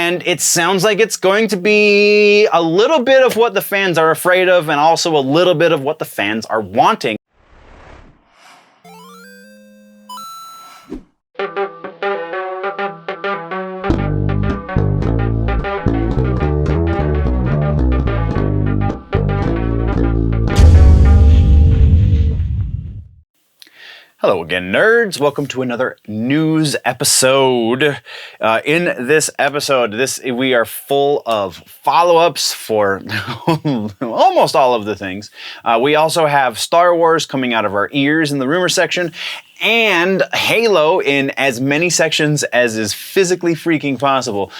and it sounds like it's going to be a little bit of what the fans are afraid of and also a little bit of what the fans are wanting. Hello again, nerds. Welcome to another news episode. In this episode, we are full of follow-ups for almost all of the things. We also have Star Wars coming out of our ears in the rumor section, and Halo in as many sections as is physically freaking possible.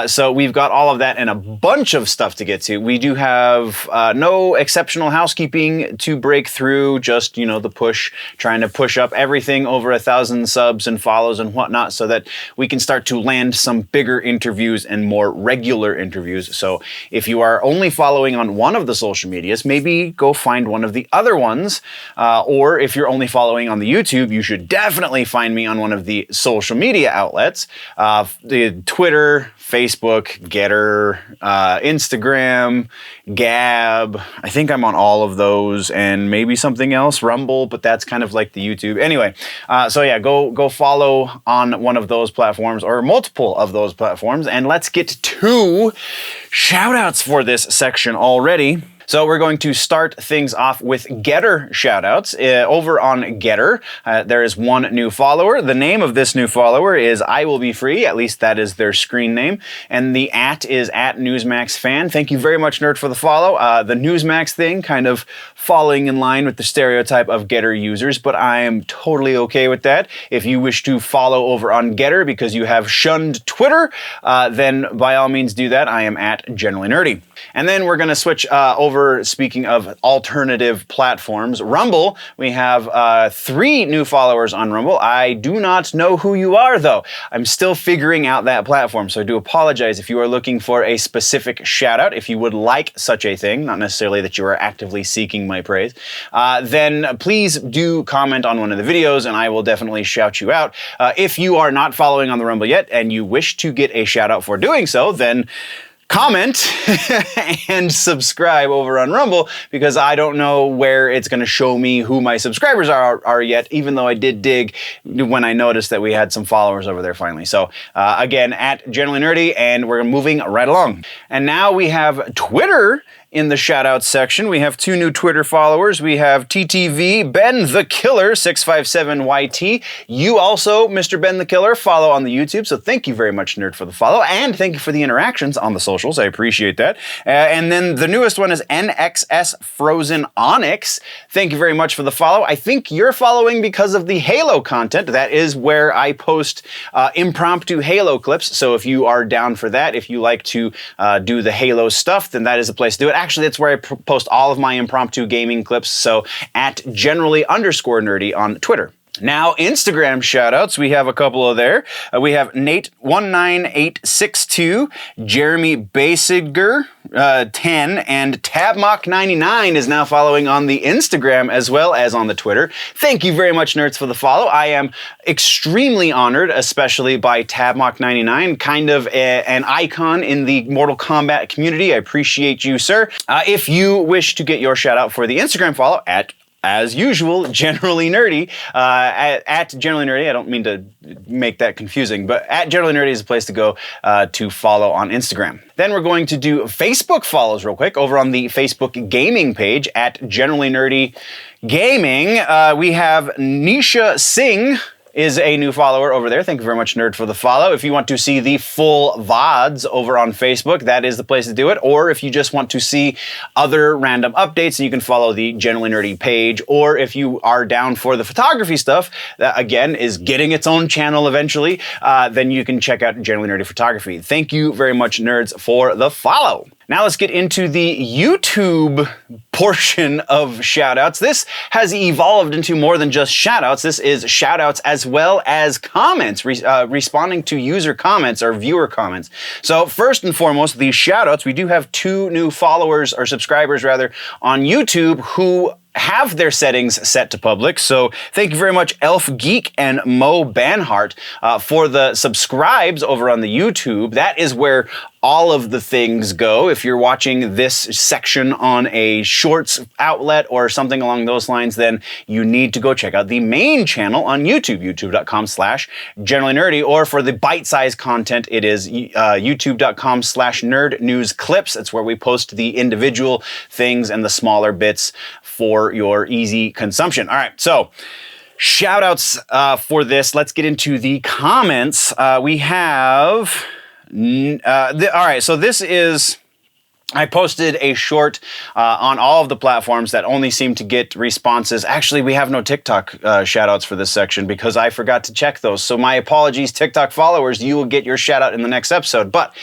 So we've got all of that and a bunch of stuff to get to. We do have no exceptional housekeeping to break through, just, you know, the push, trying to push up everything over 1,000 subs and follows and whatnot so that we can start to land some bigger interviews and more regular interviews. So if you are only following on one of the social medias, maybe go find one of the other ones. Or if you're only following on the YouTube, you should definitely find me on one of the social media outlets, the Twitter, Facebook, Getter, Instagram, Gab. I think I'm on all of those, and maybe something else, Rumble, but that's kind of like the YouTube. Anyway, so yeah, go follow on one of those platforms or multiple of those platforms, and let's get to shout-outs for this section already. So we're going to start things off with Getter shoutouts. Over on Getter, there is one new follower. The name of this new follower is I Will Be Free. At least that is their screen name. And the @ is @NewsMaxFan. Thank you very much, Nerd, for the follow. The Newsmax thing kind of falling in line with the stereotype of Getter users, but I am totally okay with that. If you wish to follow over on Getter because you have shunned Twitter, then by all means do that. I am @GenerallyNerdy. And then we're going to switch over. Speaking of alternative platforms, Rumble, we have 3 new followers on Rumble. I do not know who you are, though. I'm still figuring out that platform, so I do apologize if you are looking for a specific shout-out. If you would like such a thing, not necessarily that you are actively seeking my praise, then please do comment on one of the videos, and I will definitely shout you out. If you are not following on the Rumble yet, and you wish to get a shout-out for doing so, then comment and subscribe over on Rumble, because I don't know where it's going to show me who my subscribers are yet, even though I did dig when I noticed that we had some followers over there finally. So again, @GenerallyNerdy, and we're moving right along. And now we have Twitter. In the shoutouts section, we have 2 new Twitter followers. We have TTV Ben the Killer 657YT. You also, Mr. Ben the Killer, follow on the YouTube, so thank you very much, Nerd, for the follow, and thank you for the interactions on the socials. I appreciate that. And then the newest one is NXS FrozenOnyx. Thank you very much for the follow. I think you're following because of the Halo content. That is where I post impromptu Halo clips. So if you are down for that, if you like to do the Halo stuff, then that is the place to do it. Actually, that's where I post all of my impromptu gaming clips, so @generally_nerdy on Twitter. Now, Instagram shoutouts, we have a couple of there. We have Nate19862, Jeremy Basiger 10, and Tabmock99 is now following on the Instagram as well as on the Twitter. Thank you very much, nerds, for the follow. I am extremely honored, especially by Tabmock99, kind of an icon in the Mortal Kombat community. I appreciate you, sir. If you wish to get your shoutout for the Instagram follow, as usual, Generally Nerdy, at Generally Nerdy. I don't mean to make that confusing, but @Generally Nerdy is a place to go to follow on Instagram. Then we're going to do Facebook follows real quick over on the Facebook gaming page @Generally Nerdy Gaming. We have Nisha Singh is a new follower over there. Thank you very much, Nerd, for the follow. If you want to see the full VODs over on Facebook, that is the place to do it. Or if you just want to see other random updates, you can follow the Generally Nerdy page. Or if you are down for the photography stuff, that again is getting its own channel eventually, then you can check out Generally Nerdy Photography. Thank you very much, nerds, for the follow. Now let's get into the YouTube portion of shoutouts. This has evolved into more than just shoutouts. This is shoutouts as well as comments, responding to user comments or viewer comments. So first and foremost, these shoutouts, we do have 2 new followers or subscribers rather on YouTube who have their settings set to public. So thank you very much, Elf Geek and MoeBanhart, for the subscribes over on the YouTube. That is where all of the things go. If you're watching this section on a shorts outlet or something along those lines, then you need to go check out the main channel on YouTube, youtube.com/generallynerdy, or for the bite-sized content, it is youtube.com/nerdnewsclips. That's where we post the individual things and the smaller bits for your easy consumption. All right, so shout outs for this. Let's get into the comments. We have... all right, so this is... I posted a short on all of the platforms that only seem to get responses. Actually, we have no TikTok shout-outs for this section because I forgot to check those. So my apologies, TikTok followers. You will get your shout-out in the next episode. But...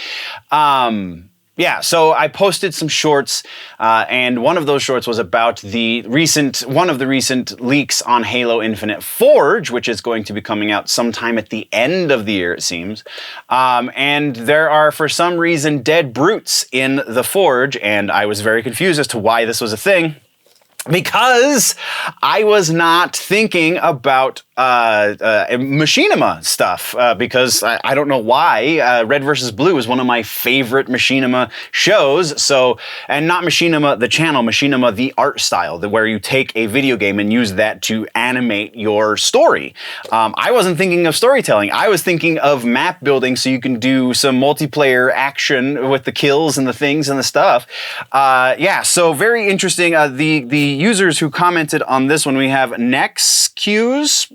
yeah, so I posted some shorts, and one of those shorts was about one of the recent leaks on Halo Infinite Forge, which is going to be coming out sometime at the end of the year, it seems. And there are, for some reason, dead brutes in the Forge, and I was very confused as to why this was a thing. Because I was not thinking about machinima stuff, because I don't know why. Red vs. Blue is one of my favorite machinima shows. So, and not machinima the channel, machinima the art style, where you take a video game and use that to animate your story. I wasn't thinking of storytelling. I was thinking of map building so you can do some multiplayer action with the kills and the things and the stuff. Yeah, so very interesting. The users who commented on this one, we have Nexqs,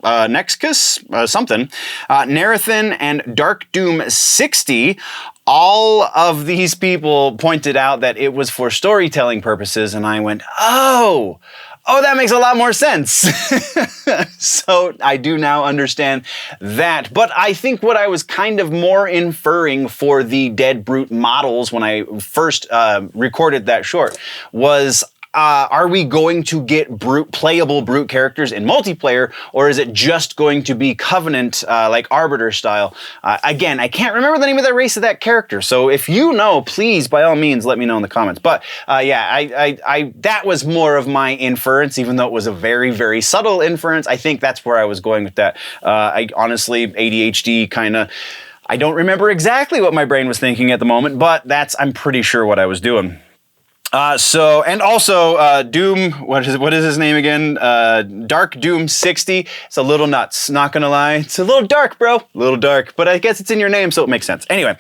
something, Narathen and Dark Doom 60. All of these people pointed out that it was for storytelling purposes, and I went, oh, that makes a lot more sense. So I do now understand that. But I think what I was kind of more inferring for the Dead Brute models when I first recorded that short was, are we going to get playable brute characters in multiplayer, or is it just going to be Covenant, like Arbiter style? Again, I can't remember the name of the race of that character, so if you know, please, by all means, let me know in the comments. But yeah, I that was more of my inference, even though it was a very, very subtle inference. I think that's where I was going with that. I honestly, ADHD kind of... I don't remember exactly what my brain was thinking at the moment, but I'm pretty sure what I was doing. And also, Doom, what is his name again? Dark Doom 60. It's a little nuts, not gonna lie. It's a little dark, bro. A little dark, but I guess it's in your name, so it makes sense. Anyway,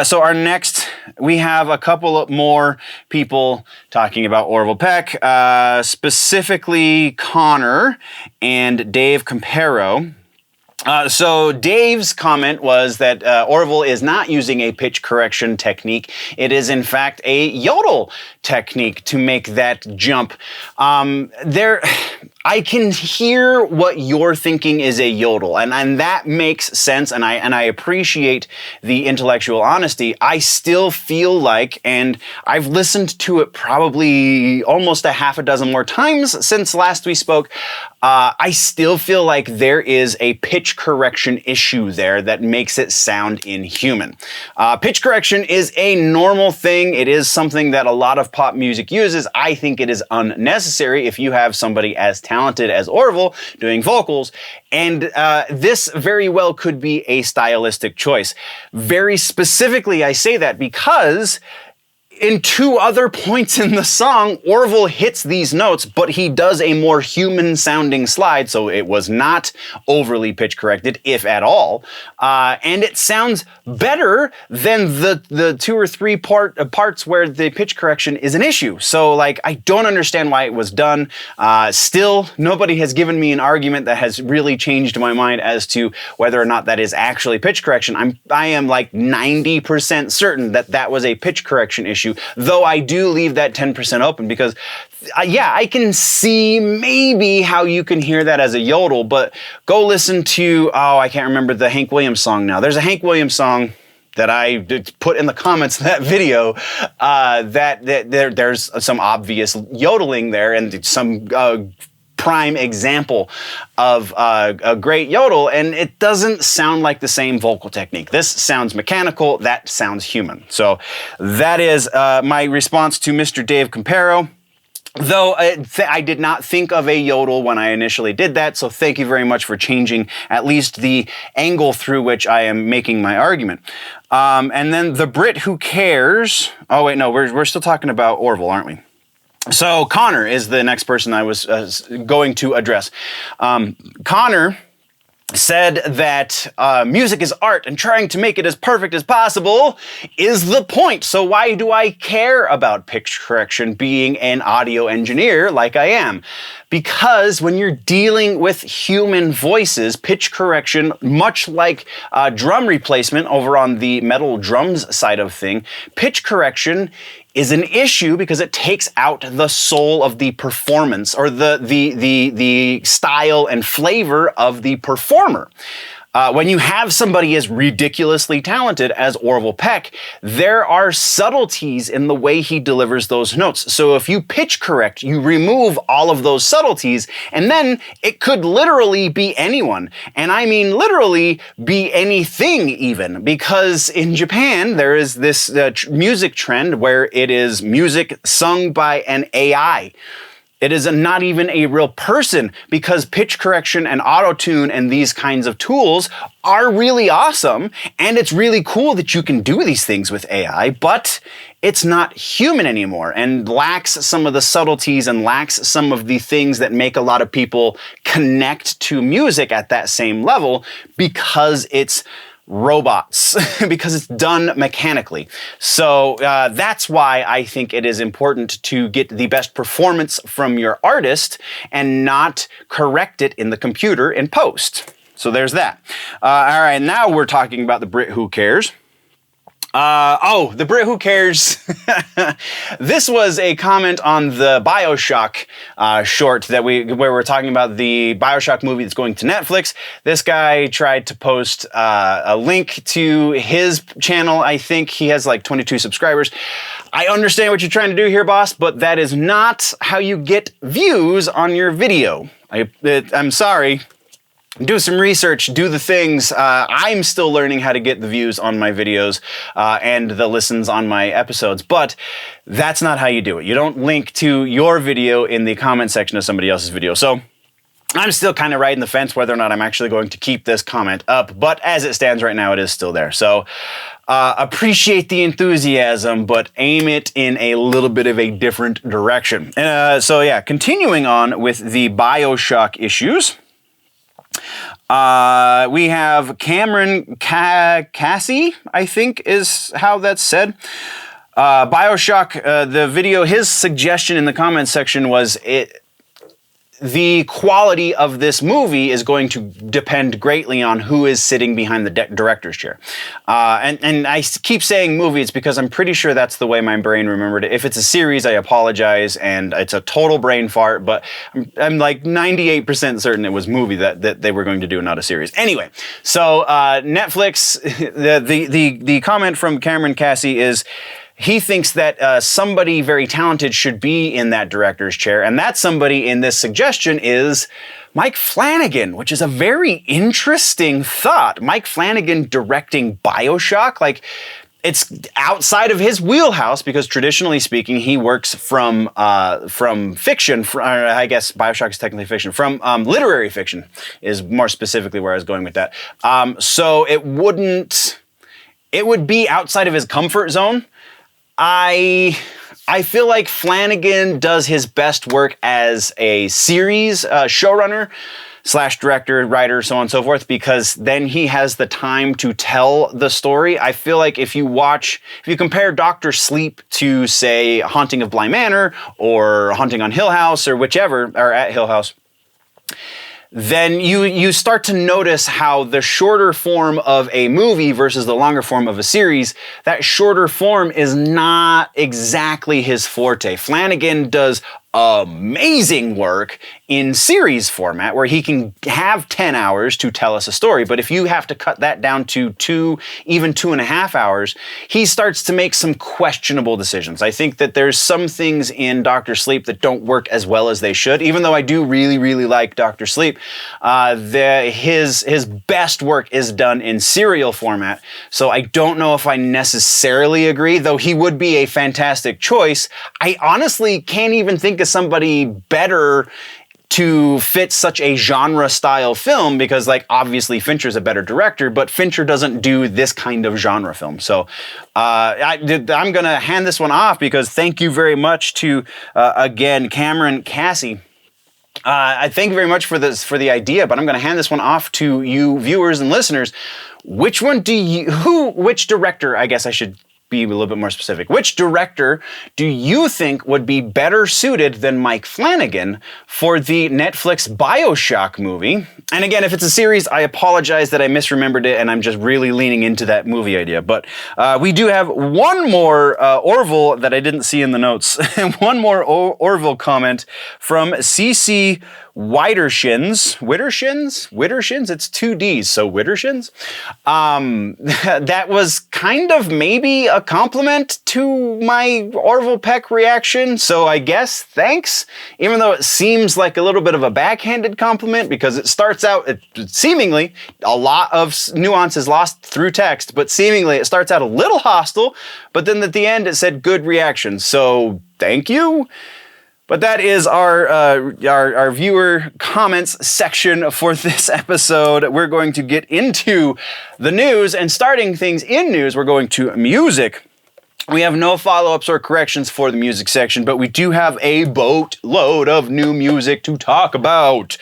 so our next, we have a couple of more people talking about Orville Peck, specifically Connor and Dave Campero. So Dave's comment was that Orville is not using a pitch correction technique. It is, in fact, a yodel technique to make that jump. I can hear what you're thinking is a yodel, and that makes sense, and I appreciate the intellectual honesty. I still feel like, and I've listened to it probably almost a half a dozen more times since last we spoke, I still feel like there is a pitch correction issue there that makes it sound inhuman. Pitch correction is a normal thing. It is something that a lot of pop music uses. I think it is unnecessary if you have somebody as talented as Orville doing vocals, and this very well could be a stylistic choice. Very specifically, I say that because in two other points in the song, Orville hits these notes, but he does a more human-sounding slide, so it was not overly pitch-corrected, if at all. And it sounds better than the two or three parts where the pitch correction is an issue. So, like, I don't understand why it was done. Still, nobody has given me an argument that has really changed my mind as to whether or not that is actually pitch correction. I am like 90% certain that that was a pitch correction issue, though I do leave that 10% open because, yeah, I can see maybe how you can hear that as a yodel, but go listen to, I can't remember the Hank Williams song now. There's a Hank Williams song that I put in the comments of that video, there's some obvious yodeling there and some prime example of a great yodel, and it doesn't sound like the same vocal technique. This sounds mechanical, that sounds human. So that is my response to Mr. Dave Campero. Though I did not think of a yodel when I initially did that, so thank you very much for changing at least the angle through which I am making my argument. And then the Brit Who Cares. Oh wait, no, we're still talking about Orville, aren't we? So Connor is the next person I was going to address. Connor said that music is art and trying to make it as perfect as possible is the point. So why do I care about pitch correction being an audio engineer like I am? Because when you're dealing with human voices, pitch correction, much like drum replacement over on the metal drums side of thing, pitch correction is an issue because it takes out the soul of the performance or the style and flavor of the performer. When you have somebody as ridiculously talented as Orville Peck, there are subtleties in the way he delivers those notes. So if you pitch correct, you remove all of those subtleties, and then it could literally be anyone. And I mean literally be anything even, because in Japan, there is this music trend where it is music sung by an AI. It is not even a real person, because pitch correction and auto-tune and these kinds of tools are really awesome, and it's really cool that you can do these things with AI, but it's not human anymore and lacks some of the subtleties and lacks some of the things that make a lot of people connect to music at that same level, because it's robots, because it's done mechanically. So that's why I think it is important to get the best performance from your artist and not correct it in the computer in post. So there's that. All right, now we're talking about the Brit Who Cares. The Brit Who Cares. This was a comment on the Bioshock short that where we're talking about the Bioshock movie that's going to Netflix. This guy tried to post a link to his channel. I think he has like 22 subscribers. I understand what you're trying to do here, boss, but that is not how you get views on your video. I'm sorry. Do some research, do the things. I'm still learning how to get the views on my videos and the listens on my episodes, but that's not how you do it. You don't link to your video in the comment section of somebody else's video. So I'm still kind of riding the fence whether or not I'm actually going to keep this comment up, but as it stands right now, it is still there. So appreciate the enthusiasm, but aim it in a little bit of a different direction. So yeah, continuing on with the Bioshock issues. We have Cassee, I think is how that's said. Bioshock, the video, his suggestion in the comments section was the quality of this movie is going to depend greatly on who is sitting behind the director's chair. And I keep saying movie, it's because I'm pretty sure that's the way my brain remembered it. If it's a series, I apologize, and it's a total brain fart, but I'm like 98% certain it was movie that they were going to do, not a series. Anyway, so Netflix, the comment from Cameron Cassee is, he thinks that somebody very talented should be in that director's chair, and that somebody in this suggestion is Mike Flanagan, which is a very interesting thought. Mike Flanagan directing Bioshock, like, it's outside of his wheelhouse because traditionally speaking, he works from fiction. I guess Bioshock is technically fiction. From literary fiction is more specifically where I was going with that. So it would be outside of his comfort zone. I feel like Flanagan does his best work as a series showrunner / director, writer, so on and so forth, because then he has the time to tell the story. I feel like if you compare Dr. Sleep to, say, Haunting of Bly Manor or Haunting on Hill House or whichever, or at Hill House, then you start to notice how the shorter form of a movie versus the longer form of a series, that shorter form is not exactly his forte. Flanagan does amazing work in series format where he can have 10 hours to tell us a story. But if you have to cut that down to 2, even 2.5 hours, he starts to make some questionable decisions. I think that there's some things in Dr. Sleep that don't work as well as they should, even though I do really, really like Dr. Sleep. His best work is done in serial format. So I don't know if I necessarily agree, though he would be a fantastic choice. I honestly can't even think of is somebody better to fit such a genre style film, because like obviously Fincher's a better director, but Fincher doesn't do this kind of genre film. So I'm gonna hand this one off, because thank you very much to again Cameron Kassee. I thank you very much for the idea, but I'm going to hand this one off to you viewers and listeners. Which director, I guess I should be a little bit more specific. Which director do you think would be better suited than Mike Flanagan for the Netflix Bioshock movie? And again, if it's a series, I apologize that I misremembered it and I'm just really leaning into that movie idea. But we do have one more Orville that I didn't see in the notes. One more Orville comment from C.C. Widdershins, it's 2 Ds, so Widdershins. That was kind of maybe a compliment to my Orville Peck reaction, so I guess thanks, even though it seems like a little bit of a backhanded compliment, because it starts out, seemingly, a lot of nuance is lost through text, but seemingly it starts out a little hostile, but then at the end it said good reaction, so thank you. But that is our viewer comments section for this episode. We're going to get into the news, and starting things in news, we're going to music. We have no follow-ups or corrections for the music section, but we do have a boatload of new music to talk about.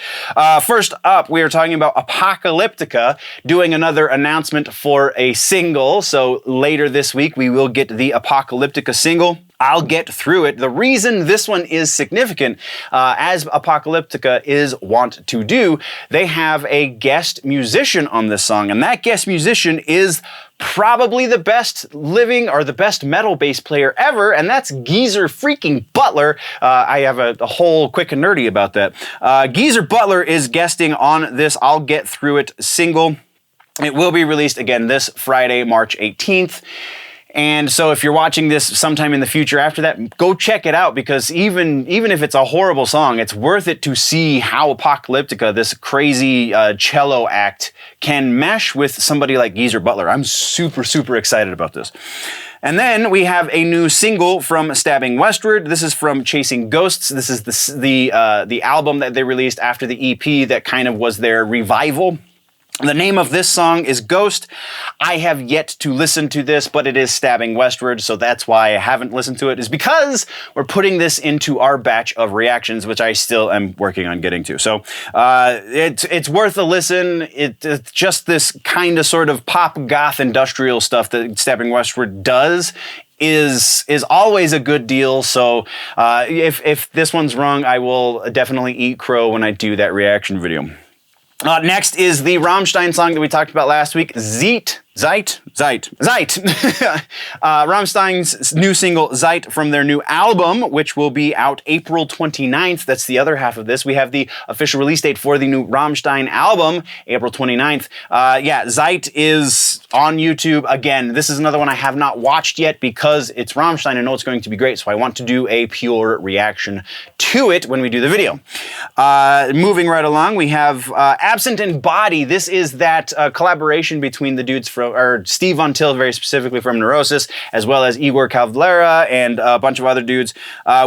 First up, we are talking about Apocalyptica doing another announcement for a single. So later this week, we will get the Apocalyptica single. I'll get through it. The reason this one is significant, as Apocalyptica is wont to do, they have a guest musician on this song, and that guest musician is probably the best living or the best metal bass player ever, and that's Geezer freaking Butler. I have a whole quick and nerdy about that. Geezer Butler is guesting on this I'll Get Through It single. It will be released again this Friday, March 18th. And so if you're watching this sometime in the future after that, go check it out, because even if it's a horrible song, it's worth it to see how Apocalyptica, this crazy cello act, can mesh with somebody like Geezer Butler. I'm super, super excited about this. And then we have a new single from Stabbing Westward. This is from Chasing Ghosts. This is the album that they released after the EP that kind of was their revival. The name of this song is Ghost. I have yet to listen to this, but it is Stabbing Westward, so that's why I haven't listened to it, is because we're putting this into our batch of reactions, which I still am working on getting to. So it's worth a listen. It's just this kind of sort of pop goth industrial stuff that Stabbing Westward does is always a good deal. So if this one's wrong, I will definitely eat crow when I do that reaction video. Next is the Rammstein song that we talked about last week, Zeit. Rammstein's new single, Zeit, from their new album, which will be out April 29th. That's the other half of this. We have the official release date for the new Rammstein album, April 29th. Zeit is on YouTube. Again, this is another one I have not watched yet because it's Rammstein. I know it's going to be great, so I want to do a pure reaction to it when we do the video. Moving right along, we have Absent in Body. This is that collaboration between the dudes from, or Steve Von Till very specifically from Neurosis, as well as Igor Kavlera and a bunch of other dudes.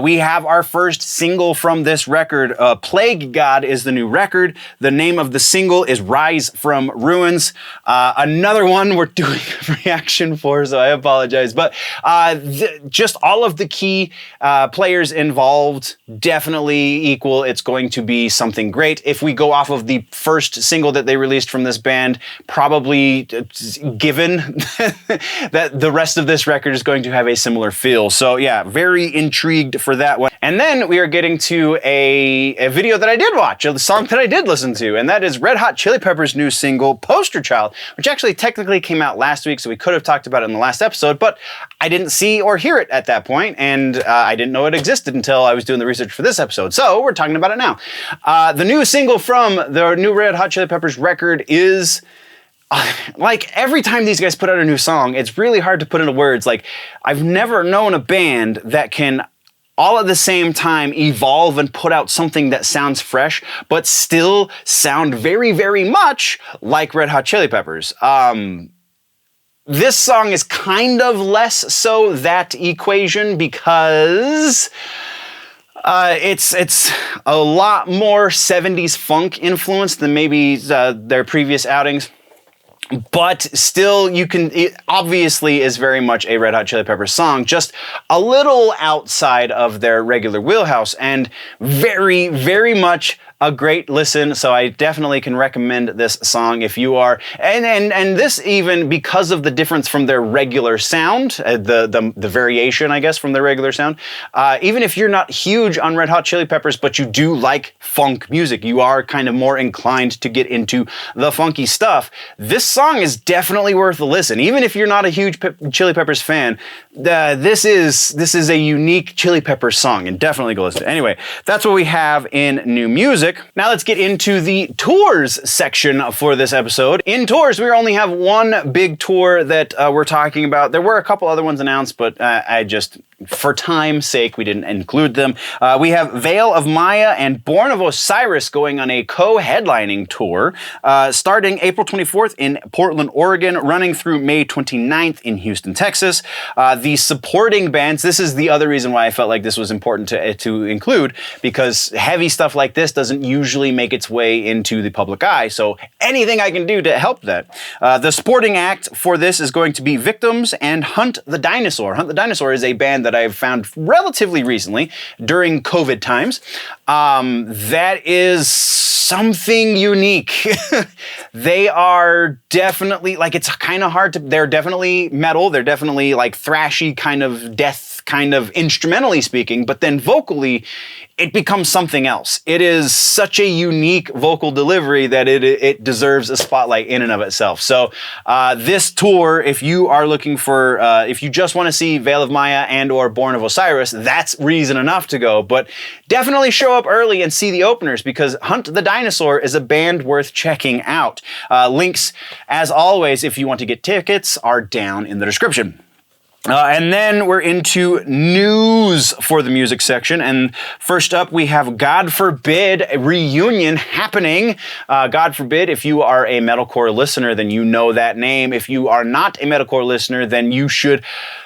We have our first single from this record. Plague God is the new record. The name of the single is Rise from Ruins. Another one we're doing a reaction for, so I apologize. But just all of the key players involved definitely equal. It's going to be something great. If we go off of the first single that they released from this band, probably given that the rest of this record is going to have a similar feel. So yeah, very intrigued for that one. And then we are getting to a video that I did watch, the song that I did listen to, and that is Red Hot Chili Peppers' new single, Poster Child, which actually technically came out last week, so we could have talked about it in the last episode, but I didn't see or hear it at that point, and I didn't know it existed until I was doing the research for this episode, so we're talking about it now. The new single from the new Red Hot Chili Peppers record is... like, every time these guys put out a new song, it's really hard to put into words. Like, I've never known a band that can all at the same time evolve and put out something that sounds fresh, but still sound very, very much like Red Hot Chili Peppers. This song is kind of less so that equation because... It's a lot more 70s funk influence than maybe their previous outings. But still, it obviously is very much a Red Hot Chili Peppers song, just a little outside of their regular wheelhouse, and very, very much a great listen. So I definitely can recommend this song if you are, and this even because of the difference from their regular sound, the variation, I guess, from their regular sound. Even if you're not huge on Red Hot Chili Peppers, but you do like funk music, you are kind of more inclined to get into the funky stuff. This song is definitely worth a listen. Even if you're not a huge Chili Peppers fan, this is a unique Chili Peppers song, and definitely go listen. Anyway, that's what we have in new music. Now let's get into the tours section for this episode. In tours, we only have one big tour that we're talking about. There were a couple other ones announced, but for time's sake, we didn't include them. We have Veil of Maya and Born of Osiris going on a co-headlining tour, starting April 24th in Portland, Oregon, running through May 29th in Houston, Texas. The supporting bands, this is the other reason why I felt like this was important to include, because heavy stuff like this doesn't usually make its way into the public eye, so anything I can do to help that. The supporting act for this is going to be Victims and Hunt the Dinosaur. Hunt the Dinosaur is a band that I've found relatively recently during COVID times. That is something unique. They are definitely, like, it's kind of hard to, they're definitely metal, they're definitely like thrashy kind of death, kind of instrumentally speaking, but then vocally, it becomes something else. It is such a unique vocal delivery that it deserves a spotlight in and of itself. So this tour, if you are looking for, if you just want to see Veil of Maya and or Born of Osiris, that's reason enough to go. But definitely show up early and see the openers, because Hunt the Dinosaur is a band worth checking out. Links, as always, if you want to get tickets, are down in the description. And then we're into news for the music section. And first up, we have God Forbid, a reunion happening. God Forbid, if you are a metalcore listener, then you know that name. If you are not a metalcore listener, then you should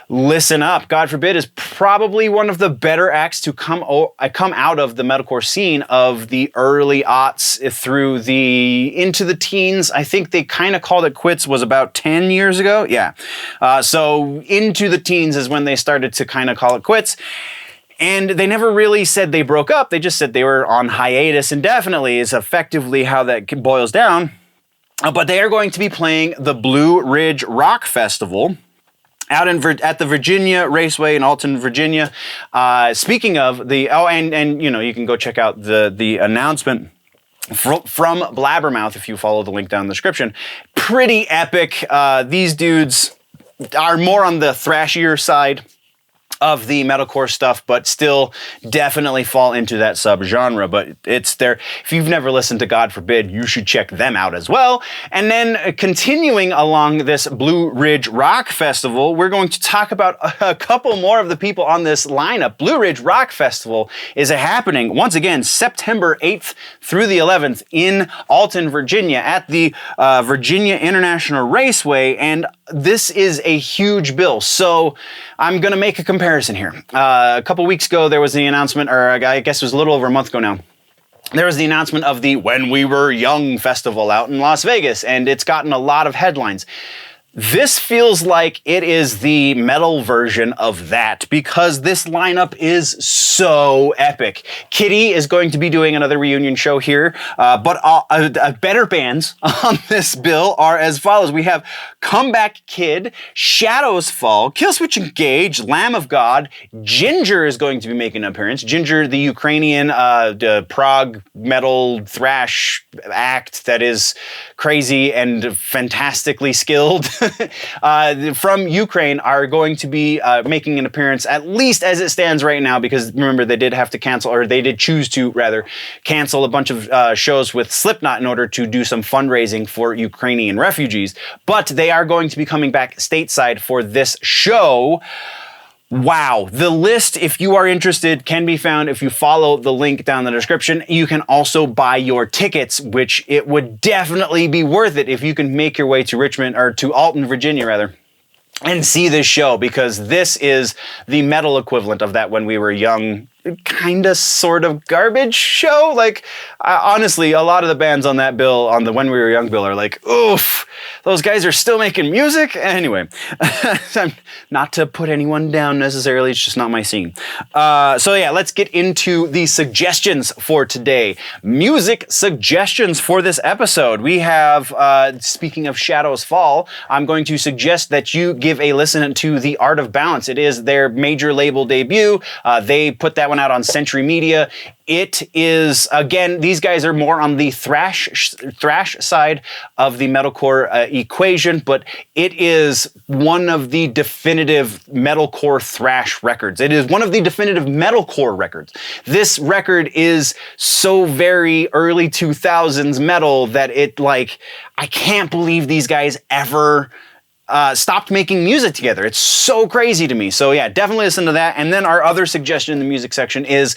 listen up. God Forbid is probably one of the better acts to come out of the metalcore scene of the early aughts through into the teens. I think they kind of called it quits was about 10 years ago. Yeah. So into the teens is when they started to kind of call it quits. And they never really said they broke up. They just said they were on hiatus indefinitely is effectively how that boils down. But they are going to be playing the Blue Ridge Rock Festival out at the Virginia Raceway in Alton, Virginia. Speaking of and you know, you can go check out the announcement from Blabbermouth if you follow the link down in the description. Pretty epic. These dudes are more on the thrashier side of the metalcore stuff, but still definitely fall into that subgenre. But it's there. If you've never listened to God Forbid, you should check them out as well. And then continuing along this Blue Ridge Rock Festival, we're going to talk about a couple more of the people on this lineup. Blue Ridge Rock Festival is happening once again September 8th through the 11th in Alton, Virginia at the Virginia International Raceway. And this is a huge bill. So I'm going to make a comparison here. A couple weeks ago, there was the announcement, or I guess it was a little over a month ago now. There was the announcement of the When We Were Young festival out in Las Vegas, and it's gotten a lot of headlines. This feels like it is the metal version of that, because this lineup is so epic. Kitty is going to be doing another reunion show here, but better bands on this bill are as follows. We have Comeback Kid, Shadows Fall, Killswitch Engage, Lamb of God, Ginger is going to be making an appearance. Ginger, the Ukrainian prog metal thrash act that is crazy and fantastically skilled. From Ukraine are going to be making an appearance, at least as it stands right now, because remember, they did have to cancel, or they did choose to rather cancel a bunch of shows with Slipknot in order to do some fundraising for Ukrainian refugees. But they are going to be coming back stateside for this show. Wow. The list, if you are interested, can be found if you follow the link down in the description. You can also buy your tickets, which it would definitely be worth it if you can make your way to Richmond, or to Alton, Virginia, rather, and see this show, because this is the metal equivalent of that When We Were Young kind of sort of garbage show. Like, honestly, a lot of the bands on that bill, on the When We Were Young bill, are like, oof, those guys are still making music? Anyway, not to put anyone down necessarily, it's just not my scene. So yeah, let's get into the suggestions for today. Music suggestions for this episode. We have, speaking of Shadows Fall, I'm going to suggest that you give a listen to The Art of Balance. It is their major label debut. They put that one out on Century Media. It is, again, these guys are more on the thrash side of the metalcore equation, but it is one of the definitive metalcore thrash records. It is one of the definitive metalcore records. This record is so very early 2000s metal that it, like, I can't believe these guys ever stopped making music together. It's so crazy to me. So yeah, definitely listen to that. And then our other suggestion in the music section is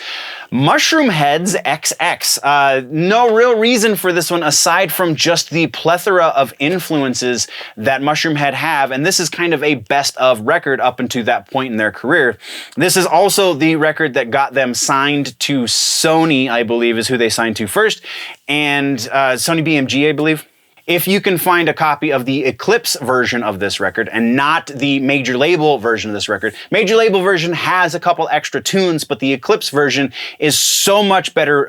Mushroomhead's XX. No real reason for this one aside from just the plethora of influences that Mushroomhead have. And this is kind of a best of record up until that point in their career. This is also the record that got them signed to Sony, I believe is who they signed to first. And Sony BMG, I believe. If you can find a copy of the Eclipse version of this record and not the major label version of this record, major label version has a couple extra tunes, but the Eclipse version is so much better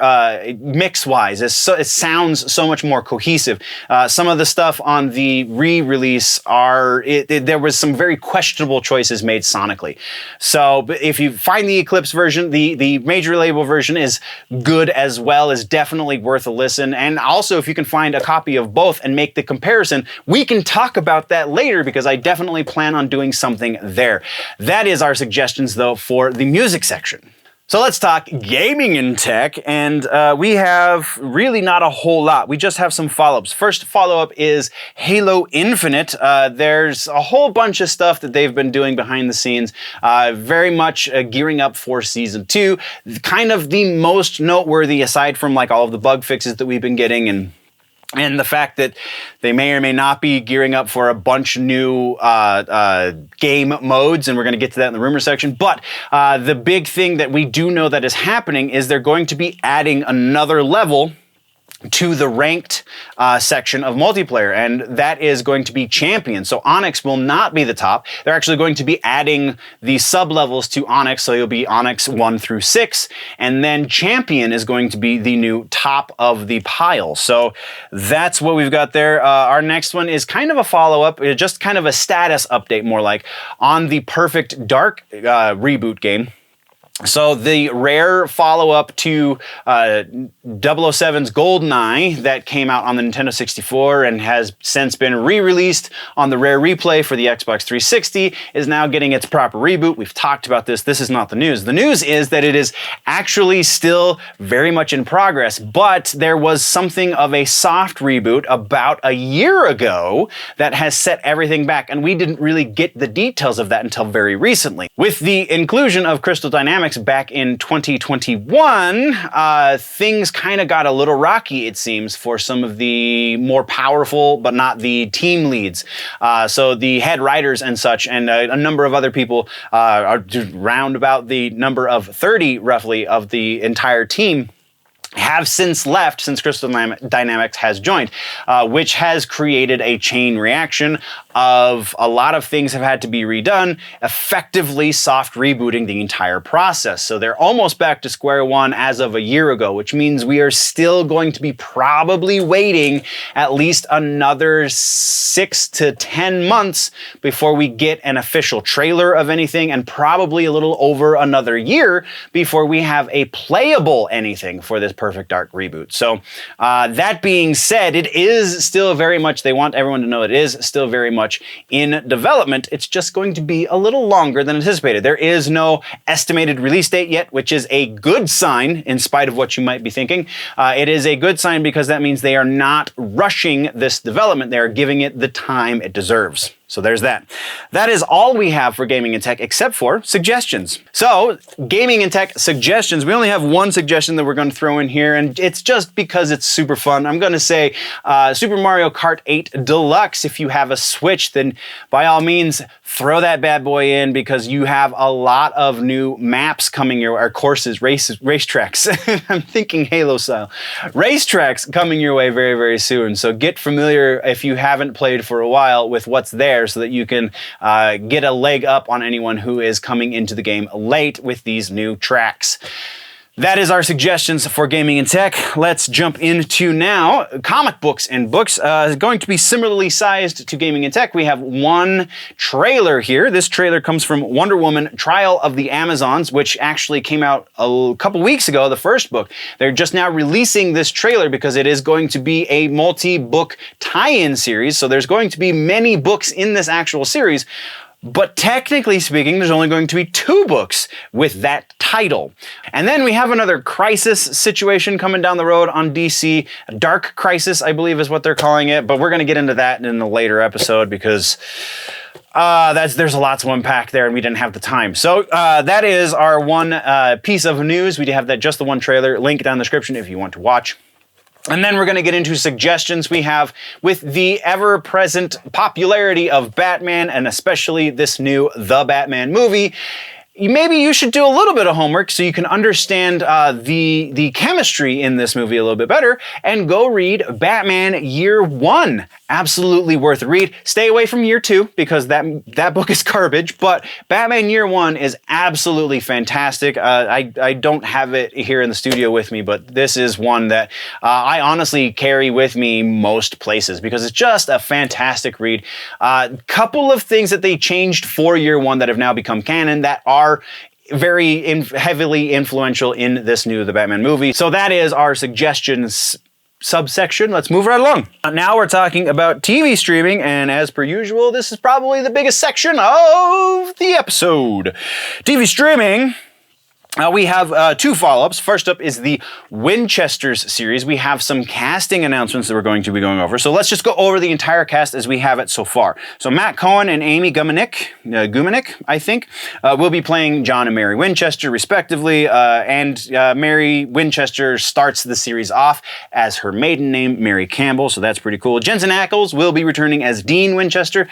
mix-wise. It sounds so much more cohesive. Some of the stuff on the re-release there was some very questionable choices made sonically. So if you find the Eclipse version, the major label version is good as well, is definitely worth a listen. And also if you can find a copy of both and make the comparison, we can talk about that later because I definitely plan on doing something there. That is our suggestions though for the music section. So let's talk gaming and tech, and we have really not a whole lot. We just have some follow-ups. First follow-up is Halo Infinite. There's a whole bunch of stuff that they've been doing behind the scenes, very much gearing up for Season 2. Kind of the most noteworthy, aside from like all of the bug fixes that we've been getting and the fact that they may or may not be gearing up for a bunch of new game modes, and we're going to get to that in the rumor section. But the big thing that we do know that is happening is they're going to be adding another level to the ranked section of multiplayer, and that is going to be Champion. So Onyx will not be the top. They're actually going to be adding the sub-levels to Onyx, so you'll be Onyx 1 through 6, and then Champion is going to be the new top of the pile. So that's what we've got there. Our next one is kind of a follow-up, just kind of a status update more like, on the Perfect Dark reboot game. So the rare follow-up to 007's GoldenEye that came out on the Nintendo 64 and has since been re-released on the Rare Replay for the Xbox 360 is now getting its proper reboot. We've talked about this. This is not the news. The news is that it is actually still very much in progress, but there was something of a soft reboot about a year ago that has set everything back, and we didn't really get the details of that until very recently. With the inclusion of Crystal Dynamics back in 2021, things kind of got a little rocky, it seems, for some of the more powerful, but not the team leads. So the head writers and such, and a number of other people are round about the number of 30, roughly, of the entire team have since left since Crystal Dynamics has joined, which has created a chain reaction of a lot of things have had to be redone, effectively soft rebooting the entire process. So they're almost back to square one as of a year ago, which means we are still going to be probably waiting at least another 6 to 10 months before we get an official trailer of anything, and probably a little over another year before we have a playable anything for this Perfect Dark reboot. So that being said, it is still very much, they want everyone to know it is still very much in development. It's just going to be a little longer than anticipated. There is no estimated release date yet, which is a good sign in spite of what you might be thinking. It is a good sign because that means they are not rushing this development. They are giving it the time it deserves. So there's that. That is all we have for gaming and tech, except for suggestions. So gaming and tech suggestions, we only have one suggestion that we're going to throw in here, and it's just because it's super fun. I'm going to say Super Mario Kart 8 Deluxe. If you have a Switch, then by all means, throw that bad boy in, because you have a lot of new maps coming your way, or courses, racetracks. I'm thinking Halo style. Racetracks coming your way very, very soon. So get familiar, if you haven't played for a while, with what's there, so that you can get a leg up on anyone who is coming into the game late with these new tracks. That is our suggestions for gaming and tech. Let's jump into now comic books and books. Going to be similarly sized to gaming and tech. We have one trailer here. This trailer comes from Wonder Woman Trial of the Amazons, which actually came out a couple weeks ago, the first book. They're just now releasing this trailer because it is going to be a multi-book tie-in series. So there's going to be many books in this actual series. But technically speaking, there's only going to be 2 books with that title. And then we have another crisis situation coming down the road on DC. Dark Crisis, I believe is what they're calling it. But we're going to get into that in a later episode, because there's a lot to unpack there and we didn't have the time. So that is our one piece of news. We have just the one trailer. Link down in the description if you want to watch. And then we're going to get into suggestions we have with the ever-present popularity of Batman, and especially this new The Batman movie. Maybe you should do a little bit of homework so you can understand the chemistry in this movie a little bit better, and go read Batman Year 1. Absolutely worth a read. Stay away from Year 2 because that book is garbage, but Batman Year 1 is absolutely fantastic. I don't have it here in the studio with me, but this is one that I honestly carry with me most places because it's just a fantastic read. Couple of things that they changed for Year 1 that have now become canon that are very heavily influential in this new The Batman movie. So that is our suggestions subsection. Let's move right along. Now we're talking about TV streaming, and as per usual, this is probably the biggest section of the episode. TV streaming. We have 2 follow-ups. First up is the Winchesters series. We have some casting announcements that we're going to be going over. So let's just go over the entire cast as we have it so far. So Matt Cohen and Amy Gumanik, I think, will be playing John and Mary Winchester, respectively. And Mary Winchester starts the series off as her maiden name, Mary Campbell. So that's pretty cool. Jensen Ackles will be returning as Dean Winchester,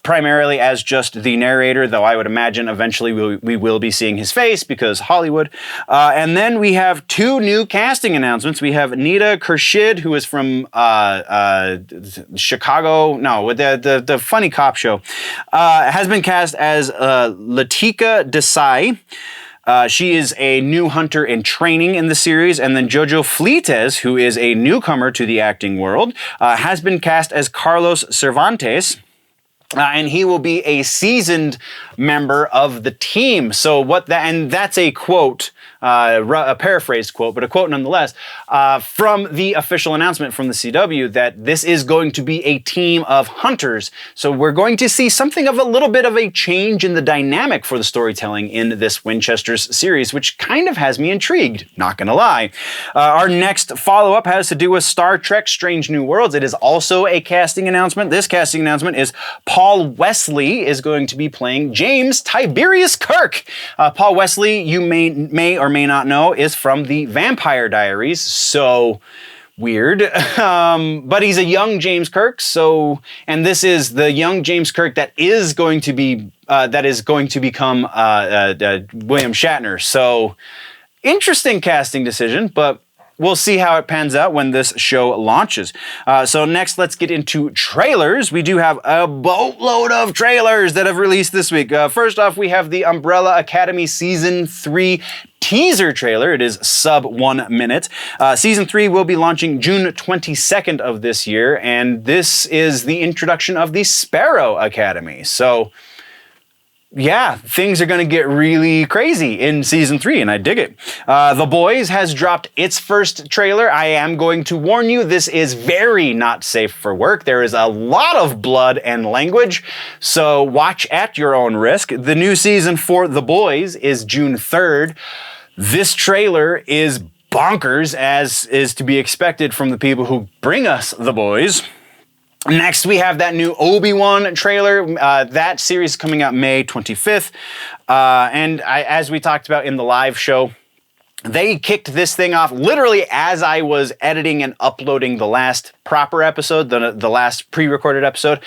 primarily as just the narrator, though I would imagine eventually we will be seeing his face because Hollywood. And then we have 2 new casting announcements. We have Nita Khurshid, who is from Chicago, the funny cop show, has been cast as Latika Desai. She is a new hunter in training in the series. And then Jojo Fleites, who is a newcomer to the acting world, has been cast as Carlos Cervantes. And he will be a seasoned member of the team. So that's a quote, a paraphrased quote, but a quote nonetheless, from the official announcement from the CW that this is going to be a team of hunters. So we're going to see something of a little bit of a change in the dynamic for the storytelling in this Winchester's series, which kind of has me intrigued, not gonna lie. Our next follow-up has to do with Star Trek Strange New Worlds. It is also a casting announcement. This casting announcement is Paul Wesley is going to be playing James Tiberius Kirk. Paul Wesley, you may or may not know, is from the Vampire Diaries. So weird. But he's a young James Kirk. And this is the young James Kirk that is going to become William Shatner. So interesting casting decision, but we'll see how it pans out when this show launches. So next, let's get into trailers. We do have a boatload of trailers that have released this week. First off, we have the Umbrella Academy Season 3 teaser trailer. It is sub 1 minute. Season 3 will be launching June 22nd of this year, and this is the introduction of the Sparrow Academy. So yeah, things are going to get really crazy in Season 3, and I dig it. The Boys has dropped its first trailer. I am going to warn you, this is very not safe for work. There is a lot of blood and language, so watch at your own risk. The new season for The Boys is June 3rd. This trailer is bonkers, as is to be expected from the people who bring us The Boys. Next, we have that new Obi-Wan trailer. That series is coming out May 25th. As we talked about in the live show, they kicked this thing off literally as I was editing and uploading the last proper episode, the last pre-recorded episode.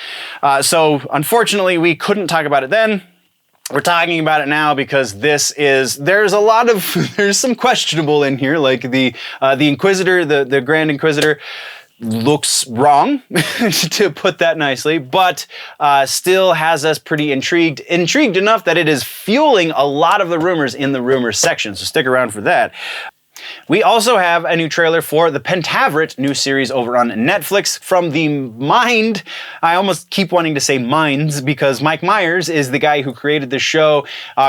So unfortunately, we couldn't talk about it then. We're talking about it now because there's some questionable in here, like the Inquisitor, the Grand Inquisitor, looks wrong, to put that nicely, but still has us pretty intrigued enough that it is fueling a lot of the rumors in the rumors section, so stick around for that. We also have a new trailer for the Pentaveret new series over on Netflix from the mind. I almost keep wanting to say minds because Mike Myers is the guy who created the show,